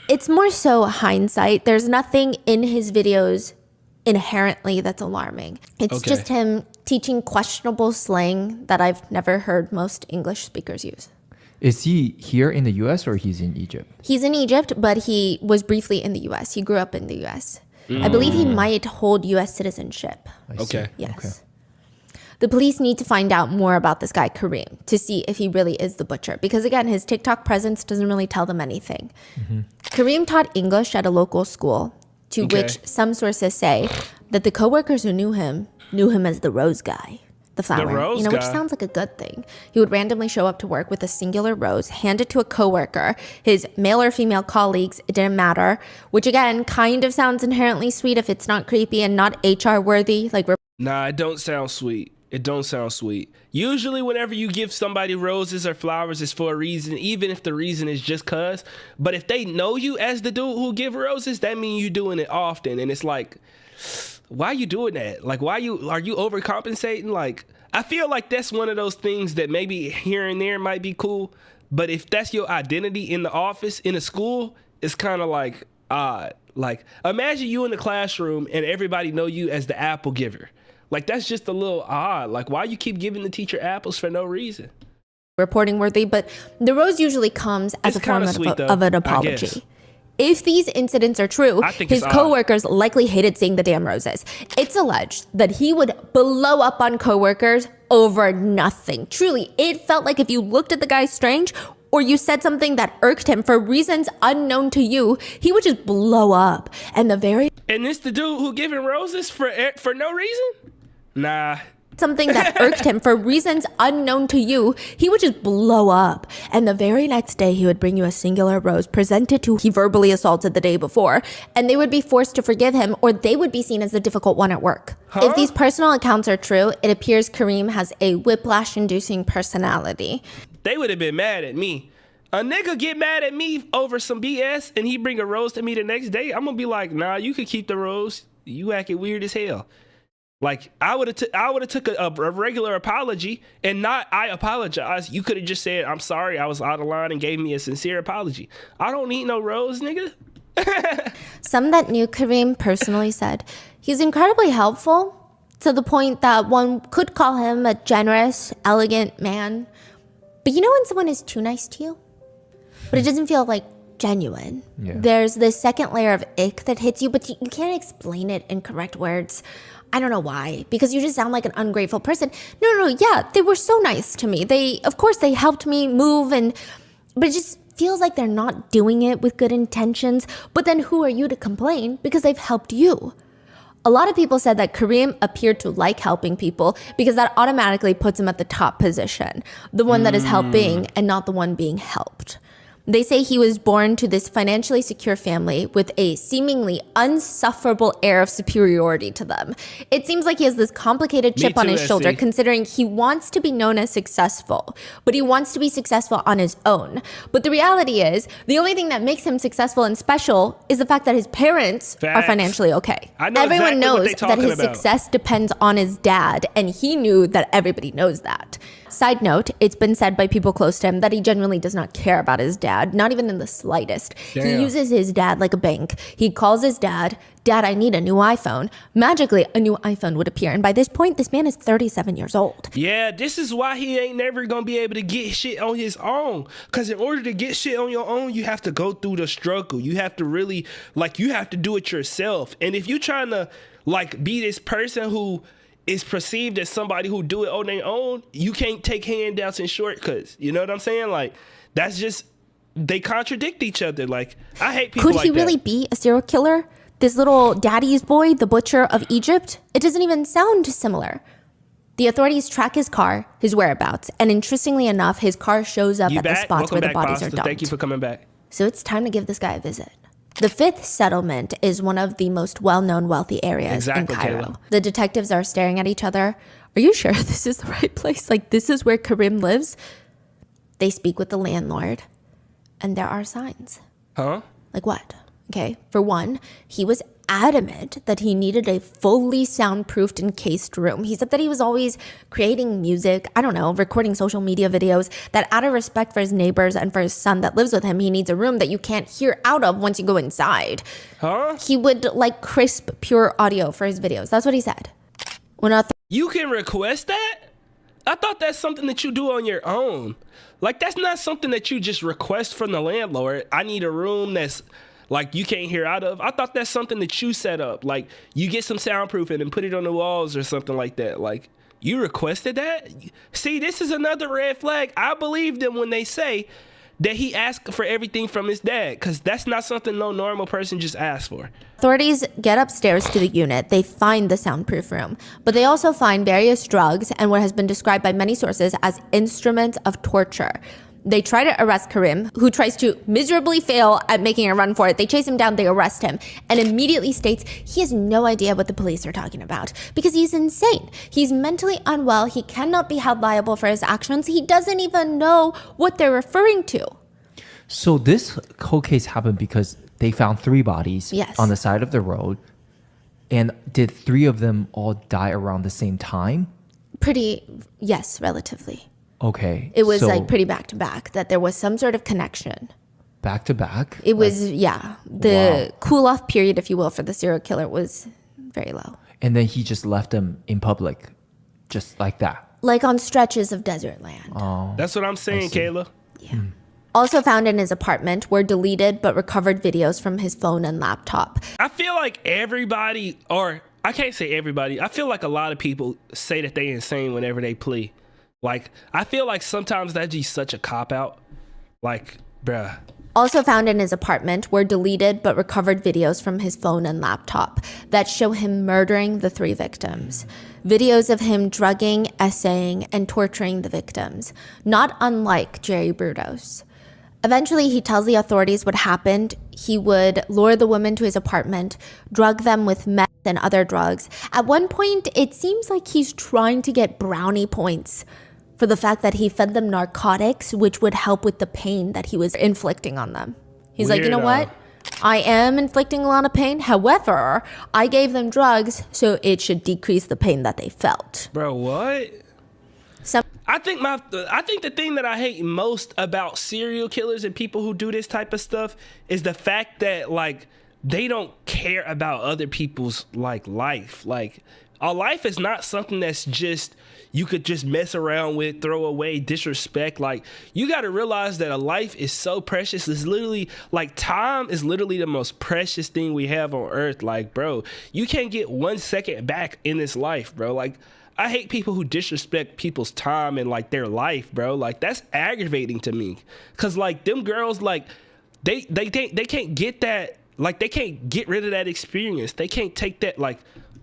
it's more so hindsight. There's nothing in his videos inherently that's alarming. It's Okay. just him teaching questionable slang that I've never heard most English speakers use. Is he here in the US or he's in Egypt? He's in Egypt, but he was briefly in the US. He grew up in the US. I believe he might hold US citizenship. I see. Okay. Yes. Okay. The police need to find out more about this guy, Kareem, to see if he really is the butcher. Because again, his TikTok presence doesn't really tell them anything. Kareem taught English at a local school, to Okay. which some sources say that the coworkers who knew him as the rose guy. The flower, rose which guy? sounds like a good thing. He would randomly show up to work with a singular rose, hand it to a coworker, his male or female colleagues, it didn't matter, which again kind of sounds inherently sweet if it's not creepy and not HR worthy. Like, Nah, it don't sound sweet. It don't sound sweet. Usually whenever you give somebody roses or flowers, it's for a reason, even if the reason is just cuz. But if they know you as the dude who give roses, that means you doing it often. And it's like, why are you doing that? Like, are you overcompensating? Like, I feel like that's one of those things that maybe here and there might be cool. But if that's your identity in the office, in a school, it's kind of like odd. Like, imagine you in the classroom and everybody know you as the apple giver. Like, that's just a little odd. Like, why you keep giving the teacher apples for no reason? reporting worthy, but the rose usually comes as It's a form kinda sweet, though, of an I guess. apology. If these incidents are true, I think his it's odd. coworkers likely hated seeing the damn roses. It's alleged that he would blow up on coworkers over nothing. Truly, it felt like if you looked at the guy strange or you said something that irked him for reasons unknown to you, he would just blow up. And the very And this the dude who giving roses for no reason? Nah. something that irked him for reasons unknown to you, he would just blow up. And the very next day, he would bring you a singular rose presented to he verbally assaulted the day before, and they would be forced to forgive him, or they would be seen as the difficult one at work. If these personal accounts are true, it appears Kareem has a whiplash-inducing personality. They would have been mad at me. A nigga get mad at me over some BS and he bring a rose to me the next day. I'm gonna be like, nah, you could keep the rose. You acting weird as hell. Like, I would have took a regular apology and not I apologize. You could have just said, I'm sorry, I was out of line, and gave me a sincere apology. I don't need no rose, nigga. Some that knew Kareem personally said he's incredibly helpful, to the point that one could call him a generous, elegant man. But you know when someone is too nice to you? But it doesn't feel like genuine. Yeah. There's this second layer of ick that hits you, but you can't explain it in correct words. I don't know why, because you just sound like an ungrateful person. No, yeah, they were so nice to me. Of course, they helped me move, but it just feels like they're not doing it with good intentions. But then who are you to complain, because they've helped you? A lot of people said that Kareem appeared to like helping people because that automatically puts him at the top position, the one that is helping and not the one being helped. They say he was born to this financially secure family with a seemingly unsufferable air of superiority to them. It seems like he has this complicated chip on his shoulder, considering he wants to be known as successful, but he wants to be successful on his own. But the reality is, the only thing that makes him successful and special is the fact that his parents are financially okay. Everyone knows that his success depends on his dad, and he knew that everybody knows that. Side note, it's been said by people close to him that he genuinely does not care about his dad, not even in the slightest. Damn. He uses his dad like a bank. He calls his dad, "Dad, I need a new iPhone." Magically, a new iPhone would appear. And by this point, this man is 37 years old. Yeah, this is why he ain't never gonna be able to get shit on his own. Because in order to get shit on your own, you have to go through the struggle. You have to really, you have to do it yourself. And if you're trying to, be this person who is perceived as somebody who do it on their own, you can't take handouts and shortcuts. You know what I'm saying? That's just, they contradict each other. I hate people like that. Could he really be a serial killer? This little daddy's boy, the butcher of Egypt? It doesn't even sound similar. The authorities track his car, his whereabouts, and interestingly enough, his car shows up at the spots where the bodies are dumped. Thank you for coming back. So it's time to give this guy a visit. The Fifth Settlement is one of the most well-known wealthy areas in Cairo. Kayla. The detectives are staring at each other. Are you sure this is the right place? This is where Karim lives? They speak with the landlord, and there are signs. Huh? Like what? Okay, for one, he was adamant that he needed a fully soundproofed, encased room. He said that he was always creating music, recording social media videos, that out of respect for his neighbors and for his son that lives with him, he needs a room that you can't hear out of once you go inside. Huh? He would like crisp, pure audio for his videos. That's what he said. You can request that? I thought that's something that you do on your own. That's not something that you just request from the landlord. I need a room that's you can't hear out of. I thought that's something that you set up. You get some soundproofing and put it on the walls or something like that. You requested that? See, this is another red flag. I believe them when they say that he asked for everything from his dad, because that's not something no normal person just asks for. Authorities get upstairs to the unit. They find the soundproof room, but they also find various drugs and what has been described by many sources as instruments of torture. They try to arrest Karim, who tries to miserably fail at making a run for it. They chase him down, they arrest him, and immediately states he has no idea what the police are talking about because he's insane. He's mentally unwell. He cannot be held liable for his actions. He doesn't even know what they're referring to. So this whole case happened because they found 3 bodies on the side of the road. And did 3 of them all die around the same time? Yes, relatively. Okay. It was pretty back to back, that there was some sort of connection. Back to back? It was, the cool off period, if you will, for the serial killer was very low. And then he just left them in public, just like that? On stretches of desert land. Oh. That's what I'm saying, Kayla. Yeah. Also found in his apartment were deleted but recovered videos from his phone and laptop. I feel like everybody, or I can't say everybody, I feel like a lot of people say that they insane whenever they plea. I feel like sometimes that's just such a cop-out. Bruh. Also found in his apartment were deleted but recovered videos from his phone and laptop that show him murdering the 3 victims. Videos of him drugging, essaying, and torturing the victims, not unlike Jerry Brudos. Eventually, he tells the authorities what happened. He would lure the women to his apartment, drug them with meth and other drugs. At one point, it seems like he's trying to get brownie points for the fact that he fed them narcotics, which would help with the pain that he was inflicting on them. He's like, you know what? I am inflicting a lot of pain. However, I gave them drugs, so it should decrease the pain that they felt. Bro, what? I think the thing that I hate most about serial killers and people who do this type of stuff is the fact that they don't care about other people's life. Our life is not something that's just you could just mess around with, throw away, disrespect. You got to realize that a life is so precious. It's literally time is literally the most precious thing we have on earth. Bro, you can't get 1 second back in this life, bro. I hate people who disrespect people's time and their life, bro. That's aggravating to me. Cause them girls, they can't get that. They can't get rid of that experience. They can't take that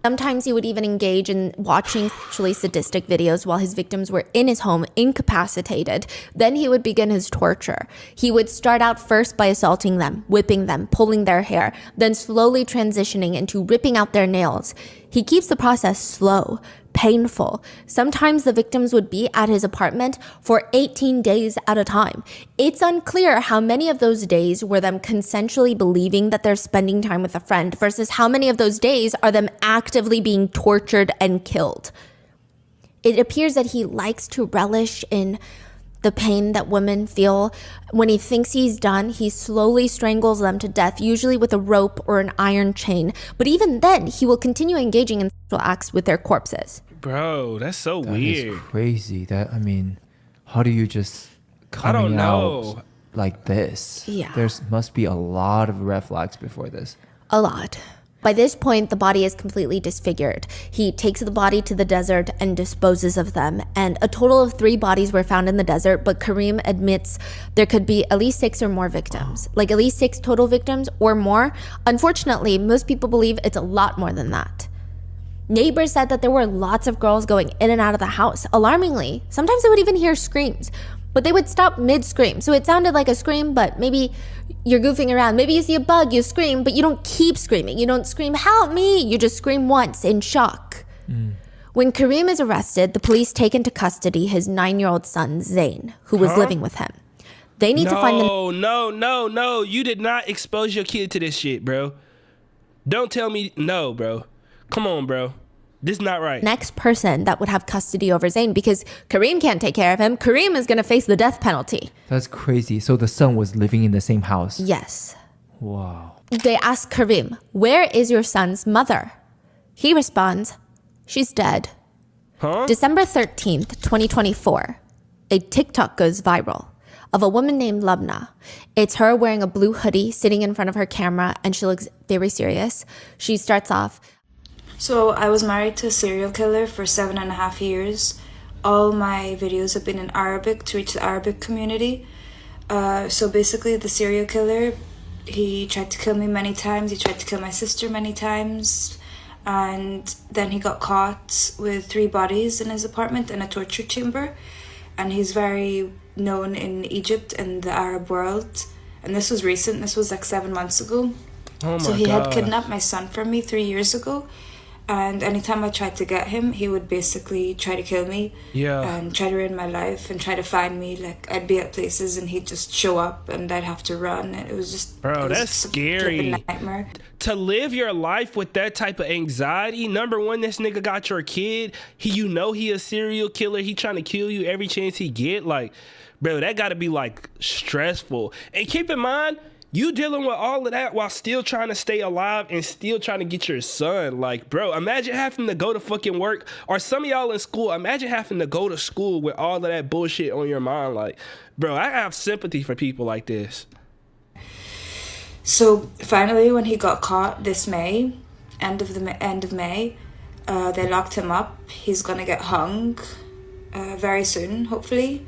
Sometimes he would even engage in watching sexually sadistic videos while his victims were in his home, incapacitated. Then he would begin his torture. He would start out first by assaulting them, whipping them, pulling their hair, then slowly transitioning into ripping out their nails. He keeps the process slow, painful. Sometimes the victims would be at his apartment for 18 days at a time. It's unclear how many of those days were them consensually believing that they're spending time with a friend versus how many of those days are them actively being tortured and killed. It appears that he likes to relish in the pain that women feel. When he thinks he's done, he slowly strangles them to death, usually with a rope or an iron chain. But even then, he will continue engaging in sexual acts with their corpses. Bro, that's so That weird. is crazy. How do you just coming out like this? Yeah. Must be a lot of red flags before this. A lot. By this point, the body is completely disfigured. He takes the body to the desert and disposes of them. And a total of 3 bodies were found in the desert, but Karim admits there could be at least 6 or more victims. Like at least 6 total victims or more. Unfortunately, most people believe it's a lot more than that. Neighbors said that there were lots of girls going in and out of the house. Alarmingly, sometimes they would even hear screams, but they would stop mid-scream. So it sounded like a scream, but maybe you're goofing around. Maybe you see a bug, you scream, but you don't keep screaming. You don't scream, help me. You just scream once in shock. When Karim is arrested, the police take into custody his 9-year-old son, Zayn, who was living with him. They need to find the... No. You did not expose your kid to this shit, bro. Don't tell me no, bro. Come on, bro. This is not right. Next person that would have custody over Zayn, because Karim can't take care of him. Karim is going to face the death penalty. That's crazy. So the son was living in the same house. Yes. Wow. They ask Karim, where is your son's mother? He responds, she's dead. Huh? December 13th, 2024, a TikTok goes viral of a woman named Lubna. It's her wearing a blue hoodie, sitting in front of her camera, and she looks very serious. She starts off, so I was married to a serial killer for 7.5 years. All my videos have been in Arabic to reach the Arabic community. So basically the serial killer, he tried to kill me many times. He tried to kill my sister many times. And then he got caught with 3 bodies in his apartment in a torture chamber. And he's very known in Egypt and the Arab world. And this was recent. This was like 7 months ago. Oh my So he God. had kidnapped my son from me 3 years ago. And anytime I tried to get him, he would basically try to kill me. Yeah. And try to ruin my life and try to find me. Like, I'd be at places and he'd just show up and I'd have to run. And it was just... Bro, it was that's just a scary. flipping nightmare. To live your life with that type of anxiety, number one, this nigga got your kid. He a serial killer. He trying to kill you every chance he get. Like, bro, that got to be like stressful. And keep in mind, you dealing with all of that while still trying to stay alive and still trying to get your son. Like, bro, imagine having to go to fucking work, or some of y'all in school, imagine having to go to school with all of that bullshit on your mind. Like, bro, I have sympathy for people like this. So finally, when he got caught this May, end of May, they locked him up. He's gonna get hung very soon, hopefully.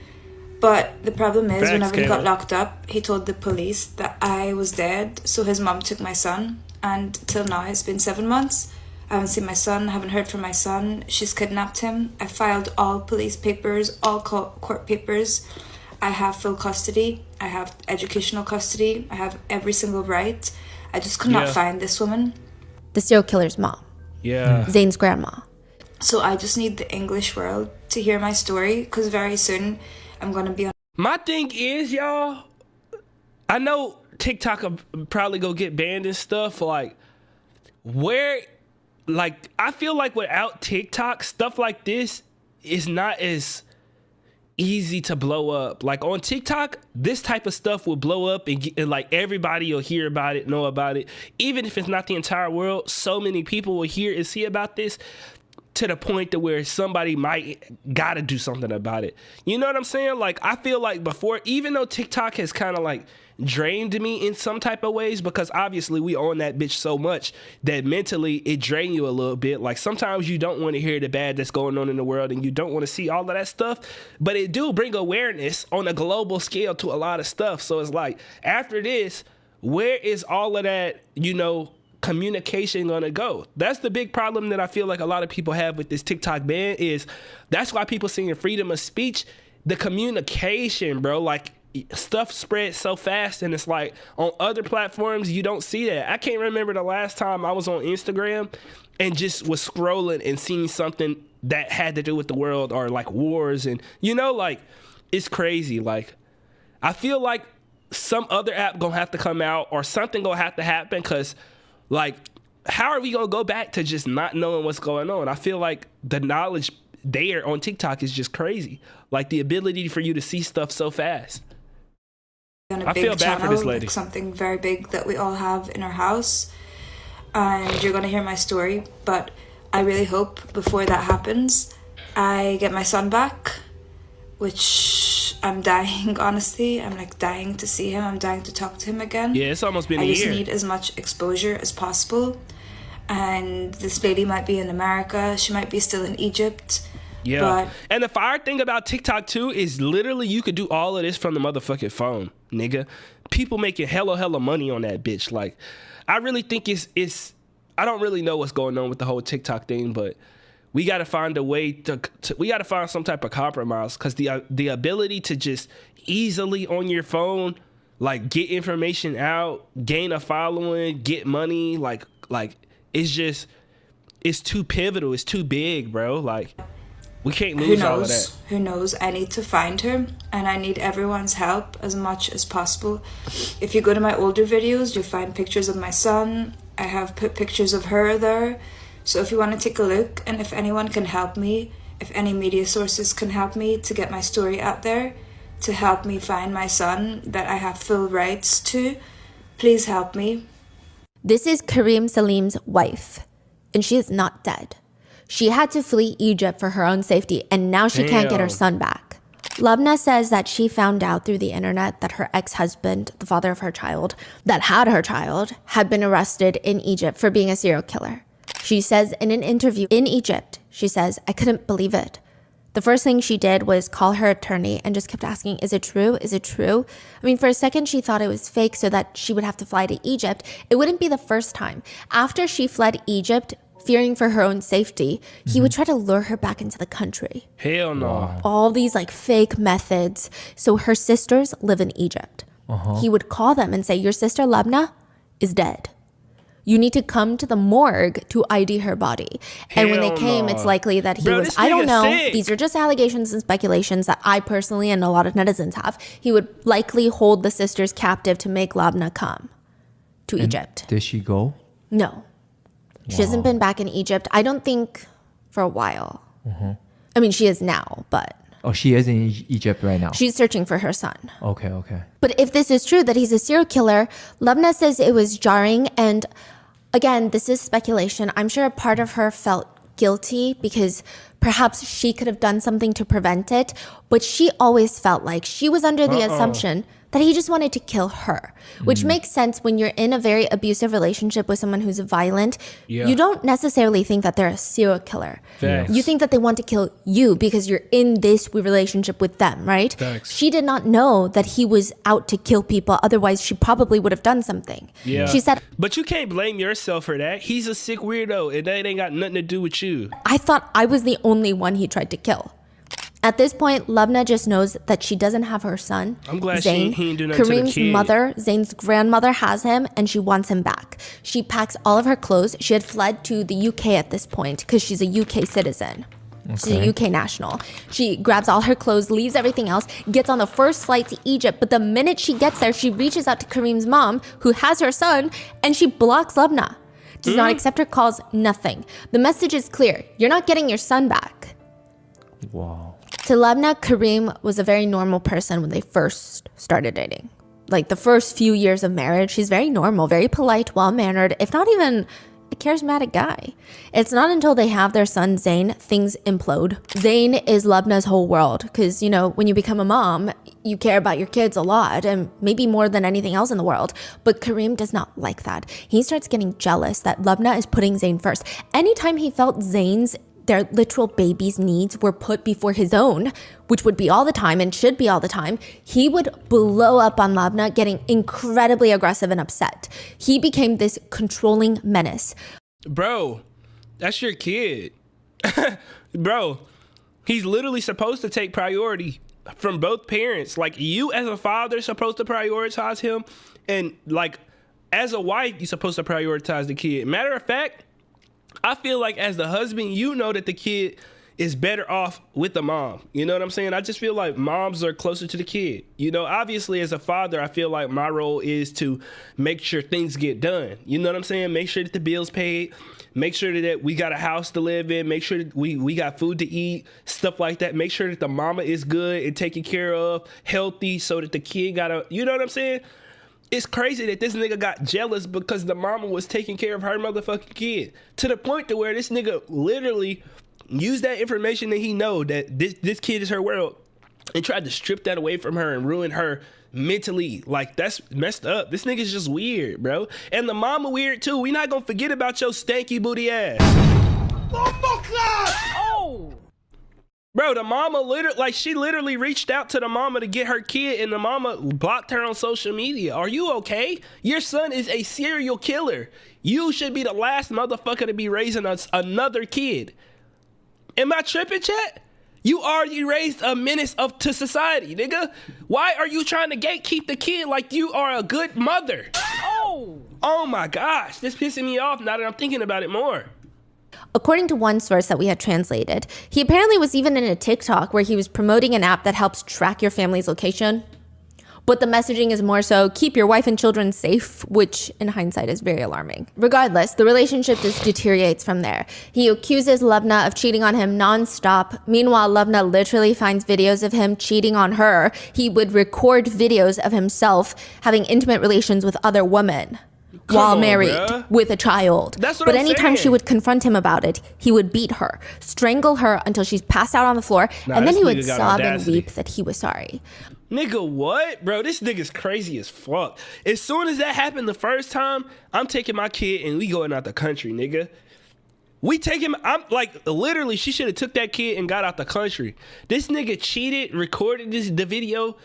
But the problem is, whenever he got locked up, he told the police that I was dead. So his mom took my son, and till now it's been 7 months. I haven't seen my son, haven't heard from my son. She's kidnapped him. I filed all police papers, all court papers. I have full custody. I have educational custody. I have every single right. I just could not find this woman. The serial killer's mom. Yeah. Zayn's grandma. So I just need the English world to hear my story, because very soon I'm going to be on. My thing is, y'all, I know TikTok will probably go get banned and stuff. Like, I feel like without TikTok, stuff like this is not as easy to blow up. Like on TikTok, this type of stuff will blow up and like everybody will hear about it, know about it. Even if it's not the entire world, so many people will hear and see about this to the point to where somebody might gotta do something about it. You know what I'm saying? Like, I feel like before, even though TikTok has kind of like drained me in some type of ways, because obviously we own that bitch so much that mentally it drains you a little bit. Like sometimes you don't want to hear the bad that's going on in the world and you don't want to see all of that stuff, but it do bring awareness on a global scale to a lot of stuff. So it's like, after this, where is all of that, communication gonna go? That's the big problem that I feel like a lot of people have with this TikTok ban is that's why people saying freedom of speech, the communication, bro. Like stuff spreads so fast, and it's like on other platforms you don't see that. I can't remember the last time I was on Instagram and just was scrolling and seeing something that had to do with the world or like wars, and like it's crazy. Like I feel like some other app gonna have to come out or something gonna have to happen, because like how are we gonna go back to just not knowing what's going on? I feel like the knowledge there on TikTok is just crazy. Like the ability for you to see stuff so fast. I feel bad for this lady. Like something very big that we all have in our house, and you're gonna hear my story, but I really hope before that happens I get my son back, which I'm dying, honestly. I'm like dying to see him. I'm dying to talk to him again. Yeah, it's almost been a year. I just year. need as much exposure as possible. And this lady might be in America. She might be still in Egypt. Yeah. But and the fire thing about TikTok too is literally you could do all of this from the motherfucking phone, nigga. People making hella money on that bitch. Like, I really think it's I don't really know what's going on with the whole TikTok thing, but we got to find a way to we got to find some type of compromise, because the ability to just easily on your phone, like get information out, gain a following, get money, like it's too pivotal. It's too big, bro. Like we can't lose all of that. Who knows? I need to find her, and I need everyone's help as much as possible. If you go to my older videos, you'll find pictures of my son. I have put pictures of her there. So if you want to take a look, and if anyone can help me, if any media sources can help me to get my story out there, to help me find my son that I have full rights to, please help me. This is Kareem Salim's wife, and she is not dead. She had to flee Egypt for her own safety, and now she can't get her son back. Lubna says that she found out through the internet that her ex-husband, the father of her child, that had her child, had been arrested in Egypt for being a serial killer. She says in an interview in Egypt, she says, "I couldn't believe it. The first thing she did was call her attorney and just kept asking, is it true? Is it true?" I mean, for a second, she thought it was fake so that she would have to fly to Egypt. It wouldn't be the first time. After she fled Egypt, fearing for her own safety, he would try to lure her back into the country. Hell no. All these like fake methods. So her sisters live in Egypt. He would call them and say, "Your sister Lubna is dead. You need to come to the morgue to ID her body." And when they came, it's likely that he was, I don't know, these are just allegations and speculations that I personally and a lot of netizens have. He would likely hold the sisters captive to make Lubna come to Egypt. Did she go? No. She hasn't been back in Egypt, I don't think, for a while. I mean, she is now, but... Oh, she is in Egypt right now. She's searching for her son. Okay. But if this is true, that he's a serial killer, Lubna says it was jarring. And again, this is speculation. I'm sure a part of her felt guilty because perhaps she could have done something to prevent it. But she always felt like she was under the assumption that he just wanted to kill her, which makes sense when you're in a very abusive relationship with someone who's violent. You don't necessarily think that they're a serial killer. You think that they want to kill you because you're in this relationship with them, right? She did not know that he was out to kill people. Otherwise, she probably would have done something. She said, but you can't blame yourself for that. He's a sick weirdo, and that ain't got nothing to do with you. I thought I was the only one he tried to kill. At this point, Lubna just knows that she doesn't have her son. I'm glad Zayn. he didn't do nothing to the Kareem's kid. mother, Zayn's grandmother, has him, and she wants him back. She packs all of her clothes. She had fled to the UK at this point because she's a UK citizen. She's a UK national. She grabs all her clothes, leaves everything else, gets on the first flight to Egypt. But the minute she gets there, she reaches out to Kareem's mom, who has her son, and she blocks Lubna. Does not accept her calls, nothing. The message is clear. You're not getting your son back. Wow. To Lubna, Kareem was a very normal person when they first started dating. Like the first few years of marriage, he's very normal, very polite, well-mannered, if not even a charismatic guy. It's not until they have their son, Zayn, things implode. Zayn is Lubna's whole world because, you know, when you become a mom, you care about your kids a lot and maybe more than anything else in the world. But Kareem does not like that. He starts getting jealous that Lubna is putting Zayn first. Anytime he felt Zayn's their literal baby's needs were put before his own, which would be all the time and should be all the time, he would blow up on Lavna, getting incredibly aggressive and upset. He became this controlling menace. Bro, that's your kid. Bro, he's literally supposed to take priority from both parents. Like, you as a father supposed to prioritize him, and like as a wife you're supposed to prioritize the kid. Matter of fact, I feel like as the husband, you know that the kid is better off with the mom. You know what I'm saying? I just feel like moms are closer to the kid. You know, obviously as a father, I feel like my role is to make sure things get done. You know what I'm saying? Make sure that the bill's paid. Make sure that we got a house to live in. Make sure that we got food to eat, stuff like that. Make sure that the mama is good and taken care of, healthy, so that the kid got a, you know what I'm saying? It's crazy that this nigga got jealous because the mama was taking care of her motherfucking kid, to the point to where this nigga literally used that information that he know that this kid is her world and tried to strip that away from her and ruin her mentally. Like, that's messed up. This nigga's just weird, bro. And the mama weird too. We not gonna forget about your stanky booty ass. Oh! Bro, the mama she literally reached out to the mama to get her kid, and the mama blocked her on social media. Are you okay? Your son is a serial killer. You should be the last motherfucker to be raising another kid. Am I tripping, chat? You already raised a menace to society, nigga. Why are you trying to gatekeep the kid like you are a good mother? Oh my gosh, this pissing me off now that I'm thinking about it more. According to one source that we had translated, he apparently was even in a TikTok where he was promoting an app that helps track your family's location. But the messaging is more so, keep your wife and children safe, which in hindsight is very alarming. Regardless, the relationship just deteriorates from there. He accuses Lavna of cheating on him nonstop. Meanwhile, Lavna literally finds videos of him cheating on her. He would record videos of himself having intimate relations with other women while married with a child. But anytime she would confront him about it, he would beat her, strangle her until she's passed out on the floor, and then he would sob and weep that he was sorry. Nigga, what? Bro, this nigga's crazy as fuck. As soon as that happened the first time, I'm taking my kid and we going out the country, nigga. We take him, I'm like, literally, she should have took that kid and got out the country. This nigga cheated, recorded the video,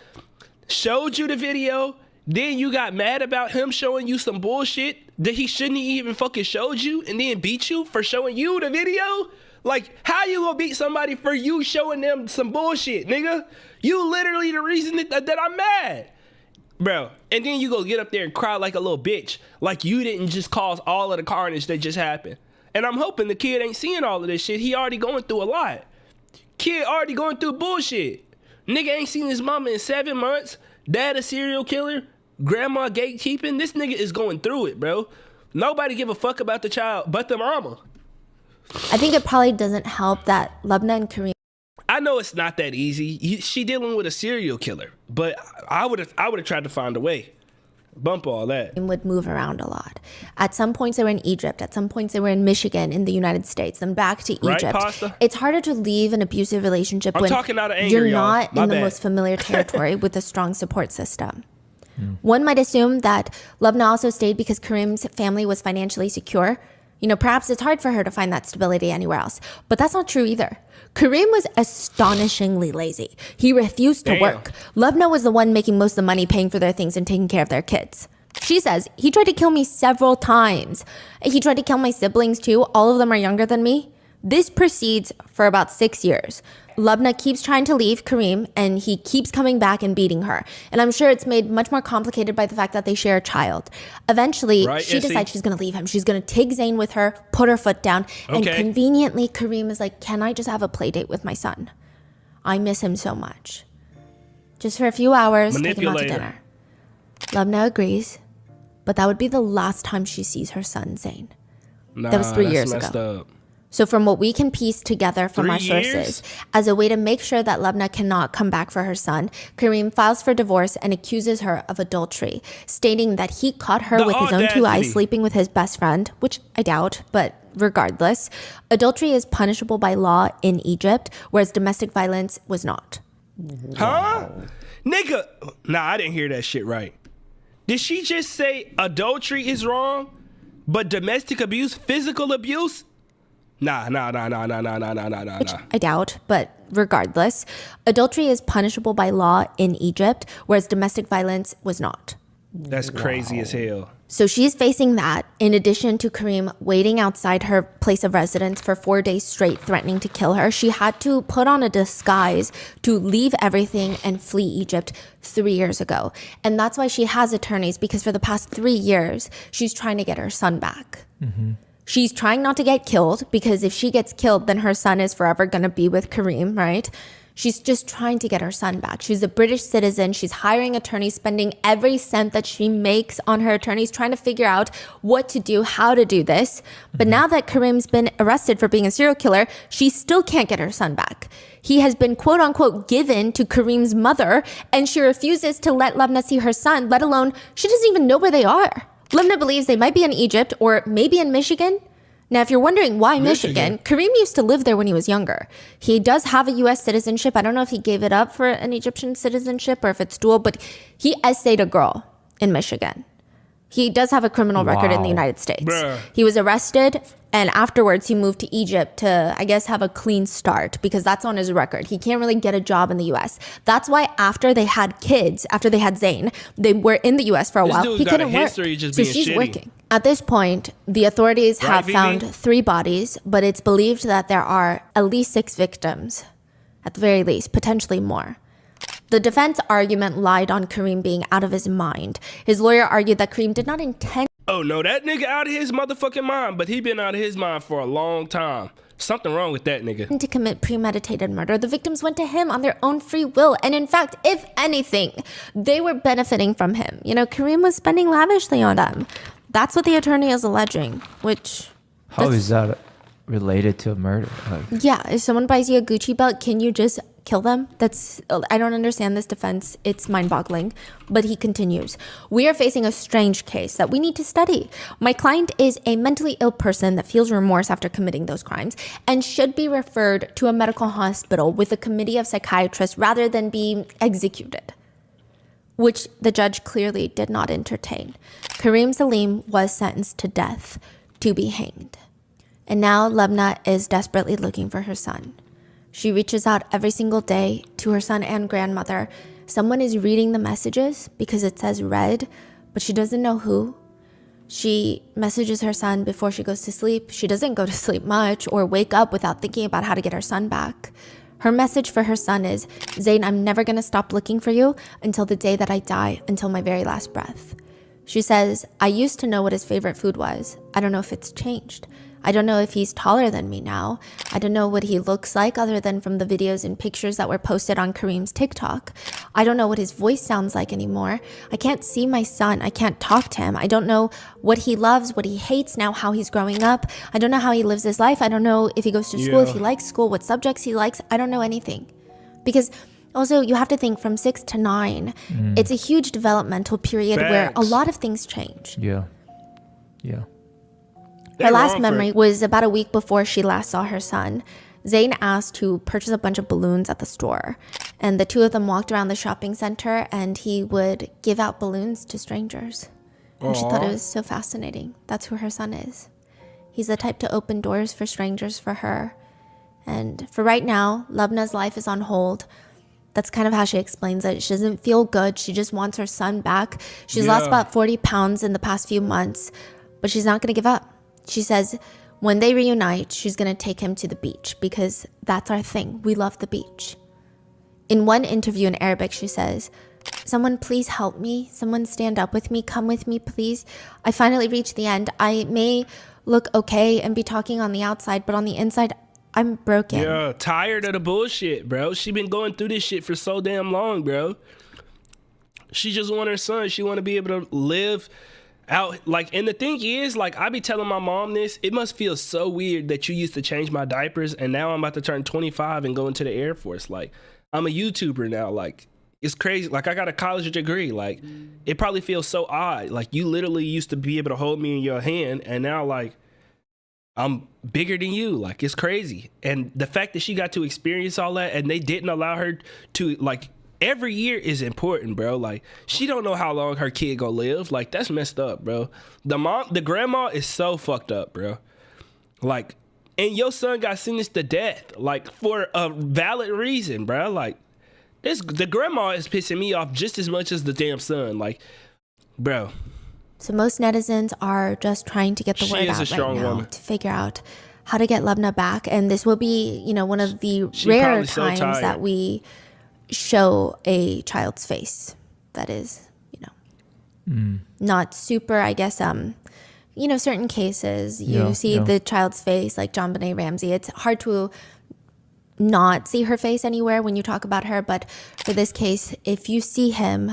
showed you the video, then you got mad about him showing you some bullshit that he shouldn't even fucking showed you, and then beat you for showing you the video? Like, how you gonna beat somebody for you showing them some bullshit, nigga? You literally the reason that I'm mad. Bro, and then you go get up there and cry like a little bitch, like you didn't just cause all of the carnage that just happened. And I'm hoping the kid ain't seeing all of this shit. He already going through a lot. Kid already going through bullshit. Nigga ain't seen his mama in 7 months. Dad a serial killer. Grandma gatekeeping. This nigga is going through it, bro. Nobody give a fuck about the child but the mama. I think it probably doesn't help that Lavna and Kareem. I know it's not that easy. She dealing with a serial killer, but I would have tried to find a way. Bump all that. Would move around a lot. At some points they were in Egypt. At some points they were in Michigan in the United States. Then back to Egypt. Right, Pasta? It's harder to leave an abusive relationship when talking out of anger, you're not y'all. in the most familiar territory with a strong support system. One might assume that Lavna also stayed because Kareem's family was financially secure. You know, perhaps it's hard for her to find that stability anywhere else. But that's not true either. Kareem was astonishingly lazy. He refused to work. Lavna was the one making most of the money, paying for their things and taking care of their kids. She says, he tried to kill me several times. He tried to kill my siblings too. All of them are younger than me. This proceeds for about 6 years. Lavna keeps trying to leave Kareem, and he keeps coming back and beating her. And I'm sure it's made much more complicated by the fact that they share a child. Eventually, she decides she's going to leave him. She's going to take Zayn with her, put her foot down, and conveniently, Kareem is like, can I just have a play date with my son? I miss him so much. Just for a few hours, take him out to dinner. Lavna agrees, but that would be the last time she sees her son, Zayn. That was 3 years ago. Up. So from what we can piece together from our sources, as a way to make sure that Lavna cannot come back for her son, Kareem files for divorce and accuses her of adultery, stating that he caught her with his own 2 eyes sleeping with his best friend, which I doubt, but regardless, adultery is punishable by law in Egypt, whereas domestic violence was not. Huh? Nigga, nah, I didn't hear that shit right. Did she just say adultery is wrong, but domestic abuse, physical abuse? Nah. Which I doubt, but regardless, adultery is punishable by law in Egypt, whereas domestic violence was not. That's crazy as hell. So she's facing that, in addition to Kareem waiting outside her place of residence for 4 days straight, threatening to kill her. She had to put on a disguise to leave everything and flee Egypt 3 years ago. And that's why she has attorneys, because for the past 3 years, she's trying to get her son back. Mm-hmm. She's trying not to get killed, because if she gets killed, then her son is forever going to be with Kareem, right? She's just trying to get her son back. She's a British citizen. She's hiring attorneys, spending every cent that she makes on her attorneys, trying to figure out what to do, how to do this. But now that Kareem's been arrested for being a serial killer, she still can't get her son back. He has been, quote unquote, given to Kareem's mother, and she refuses to let Lubna see her son, let alone, she doesn't even know where they are. Lubna believes they might be in Egypt or maybe in Michigan. Now, if you're wondering why Michigan, Kareem used to live there when he was younger. He does have a U.S. citizenship. I don't know if he gave it up for an Egyptian citizenship or if it's dual, but he essayed a girl in Michigan. He does have a criminal record in the United States. Bruh. He was arrested, and afterwards he moved to Egypt to, I guess, have a clean start, because that's on his record. He can't really get a job in the U.S. That's why after they had kids, after they had Zayn, they were in the U.S. for a while. He couldn't work. So she's working. At this point, the authorities have found 3 bodies, but it's believed that there are at least 6 victims, at the very least, potentially more. The defense argument lied on Kareem being out of his mind. His lawyer argued that Kareem did not intend... Oh, no, that nigga out of his motherfucking mind, but he been out of his mind for a long time. Something wrong with that nigga. ...to commit premeditated murder. The victims went to him on their own free will. And in fact, if anything, they were benefiting from him. You know, Kareem was spending lavishly on them. That's what the attorney is alleging, which... How is that related to a murder? Yeah, if someone buys you a Gucci belt, can you just kill them? I don't understand this defense. It's mind-boggling. But he continues. We are facing a strange case that we need to study. My client is a mentally ill person that feels remorse after committing those crimes and should be referred to a medical hospital with a committee of psychiatrists rather than being executed, which the judge clearly did not entertain. Kareem Salim was sentenced to death, to be hanged. And now Lubna is desperately looking for her son. She reaches out every single day to her son and grandmother. Someone is reading the messages because it says read, but she doesn't know who. She messages her son before she goes to sleep. She doesn't go to sleep much or wake up without thinking about how to get her son back. Her message for her son is, Zayn, I'm never going to stop looking for you until the day that I die, until my very last breath. She says, I used to know what his favorite food was. I don't know if it's changed. I don't know if he's taller than me now. I don't know what he looks like other than from the videos and pictures that were posted on Kareem's TikTok. I don't know what his voice sounds like anymore. I can't see my son. I can't talk to him. I don't know what he loves, what he hates now, how he's growing up. I don't know how he lives his life. I don't know if he goes to school, if he likes school, what subjects he likes. I don't know anything. Because also, you have to think from 6 to 9, it's a huge developmental period where a lot of things change. Yeah. Her last memory was about a week before she last saw her son. Zayn asked to purchase a bunch of balloons at the store, and the two of them walked around the shopping center, and he would give out balloons to strangers. And she thought it was so fascinating. That's who her son is. He's the type to open doors for strangers for her. And for right now, Lubna's life is on hold. That's kind of how she explains it. She doesn't feel good. She just wants her son back. She's lost about 40 pounds in the past few months, but she's not going to give up. She says when they reunite, she's going to take him to the beach because that's our thing. We love the beach. In one interview in Arabic, she says, someone please help me. Someone stand up with me. Come with me, please. I finally reached the end. I may look okay and be talking on the outside, but on the inside, I'm broken. Yeah, tired of the bullshit, bro. She been going through this shit for so damn long, bro. She just want her son. She want to be able to live out. Like, and the thing is, like, I be telling my mom this. It must feel so weird that you used to change my diapers, and now I'm about to turn 25 and go into the Air Force. Like, I'm a YouTuber now. Like, it's crazy. Like, I got a college degree. Like, it probably feels so odd. Like, you literally used to be able to hold me in your hand, and now, like, I'm bigger than you. Like, it's crazy. And the fact that she got to experience all that and they didn't allow her to, like, every year is important, bro. Like, she don't know how long her kid gonna live. Like, that's messed up, bro. The grandma is so fucked up, bro. Like, and your son got sentenced to death, like for a valid reason, bro. Like the grandma is pissing me off just as much as the damn son. Like, bro. So most netizens are just trying to get the word out right now to figure out how to get Lubna back. And this will be, one of the rare times that we show a child's face that is, not super, I guess, certain cases you see the child's face, like John Benet Ramsey. It's hard to not see her face anywhere when you talk about her, but for this case, if you see him,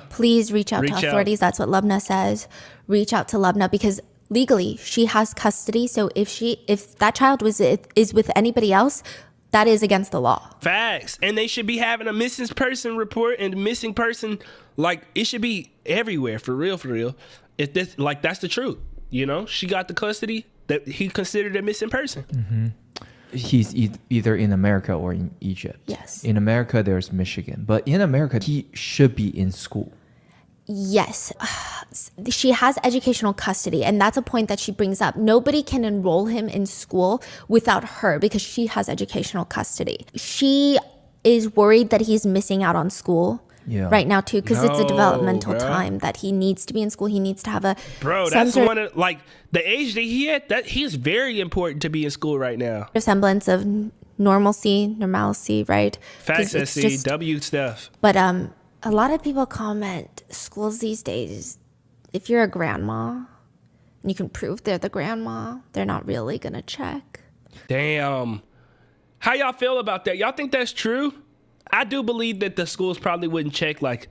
please reach out to authorities. That's what Lubna says. Reach out to Lubna, because legally she has custody. So if that child is with anybody else, that is against the law. Facts. And they should be having a missing person report and missing person, like it should be everywhere, for real. If this, like, that's the truth. She got the custody that he considered a missing person. Mm-hmm. He's either in America or in Egypt. Yes. In America, there's Michigan. But in America, he should be in school. Yes. She has educational custody, and that's a point that she brings up. Nobody can enroll him in school without her because she has educational custody. She is worried that he's missing out on school right now too, because it's a developmental time that he needs to be in school. He needs to have a that's one of, like, the age that he had, that he's very important to be in school right now. A semblance of normalcy, right? Facts, SCW stuff. But a lot of people comment, schools these days, if you're a grandma and you can prove they're the grandma, they're not really gonna check. Damn. How y'all feel about that? Y'all think that's true? I do believe that the schools probably wouldn't check, like,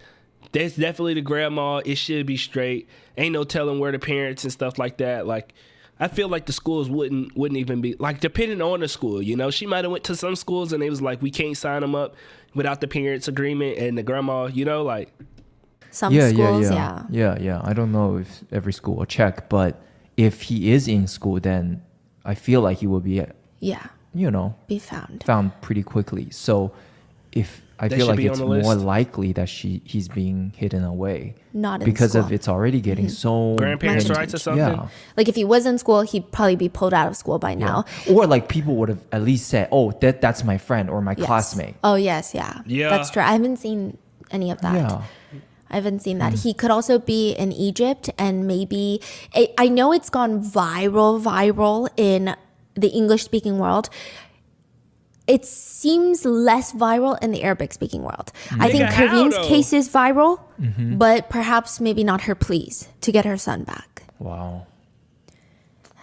that's definitely the grandma. It should be straight. Ain't no telling where the parents and stuff like that. Like, I feel like the schools wouldn't even be, like, depending on the school, She might have went to some schools and they was like, we can't sign them up without the parents' agreement and the grandma, like. Some schools, Yeah. I don't know if every school will check, but if he is in school, then I feel like he will be, be found pretty quickly. So if I feel like it's more likely that he's being hidden away, not in because school. of it's already getting so grandparents' rights or something. Yeah. Like if he was in school, he'd probably be pulled out of school by now. Or like people would have at least said, "Oh, that's my friend or my classmate." Oh yes, yeah, that's true. I haven't seen any of that. Yeah. I haven't seen that. He could also be in Egypt, and maybe I know it's gone viral in the English-speaking world. It seems less viral in the Arabic-speaking world. I think Kareem's case is viral, but perhaps maybe not her pleas to get her son back. Wow.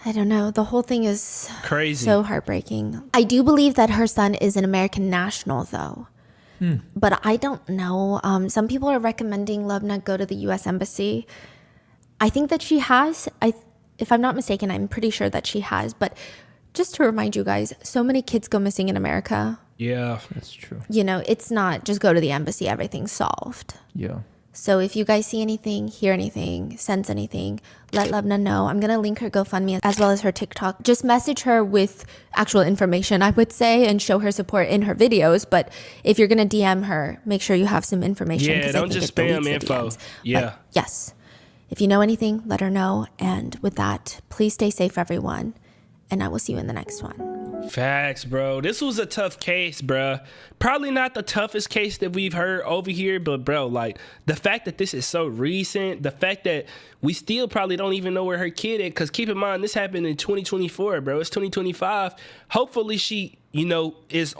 I don't know. The whole thing is crazy, so heartbreaking. I do believe that her son is an American national, though. But I don't know. Some people are recommending Lubna go to the U.S. Embassy. I think that she has. If I'm not mistaken, I'm pretty sure that she has. But just to remind you guys, so many kids go missing in America. Yeah, that's true. It's not just go to the embassy, everything's solved. Yeah. So if you guys see anything, hear anything, sense anything, let Lubna know. I'm going to link her GoFundMe as well as her TikTok. Just message her with actual information, I would say, and show her support in her videos. But if you're going to DM her, make sure you have some information. Yeah, don't just spam info. Yeah. But yes. If you know anything, let her know. And with that, please stay safe, everyone. And I will see you in the next one. Facts, bro. This was a tough case, bro. Probably not the toughest case that we've heard over here, but bro, like the fact that this is so recent, the fact that we still probably don't even know where her kid is, because keep in mind, this happened in 2024, bro. It's 2025. Hopefully she, is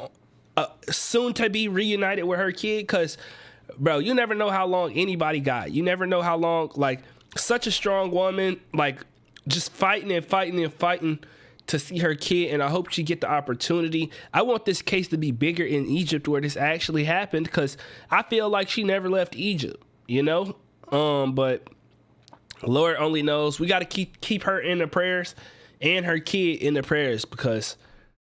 soon to be reunited with her kid, because, bro, you never know how long anybody got. You never know how long, like, such a strong woman, like, just fighting to see her kid, and I hope she get the opportunity. I want this case to be bigger in Egypt where this actually happened, because I feel like she never left Egypt, but Lord only knows. We got to keep her in the prayers and her kid in the prayers, because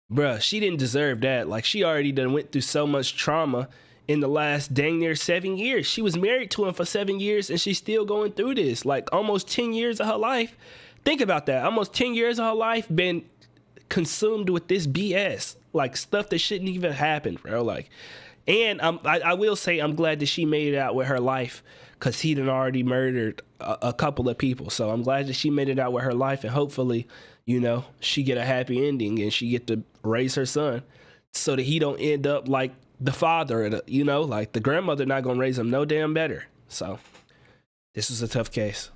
bruh, she didn't deserve that. Like, she already done went through so much trauma in the last dang near 7 years. She was married to him for 7 years, and she's still going through this, like almost 10 years of her life. Think about that. Almost 10 years of her life been consumed with this BS, like stuff that shouldn't even happen, bro. Like, and I will say I'm glad that she made it out with her life, because he done already murdered a couple of people. So I'm glad that she made it out with her life, and hopefully, you know, she get a happy ending and she get to raise her son so that he don't end up like the father, you know, like the grandmother not gonna raise him no damn better. So this was a tough case.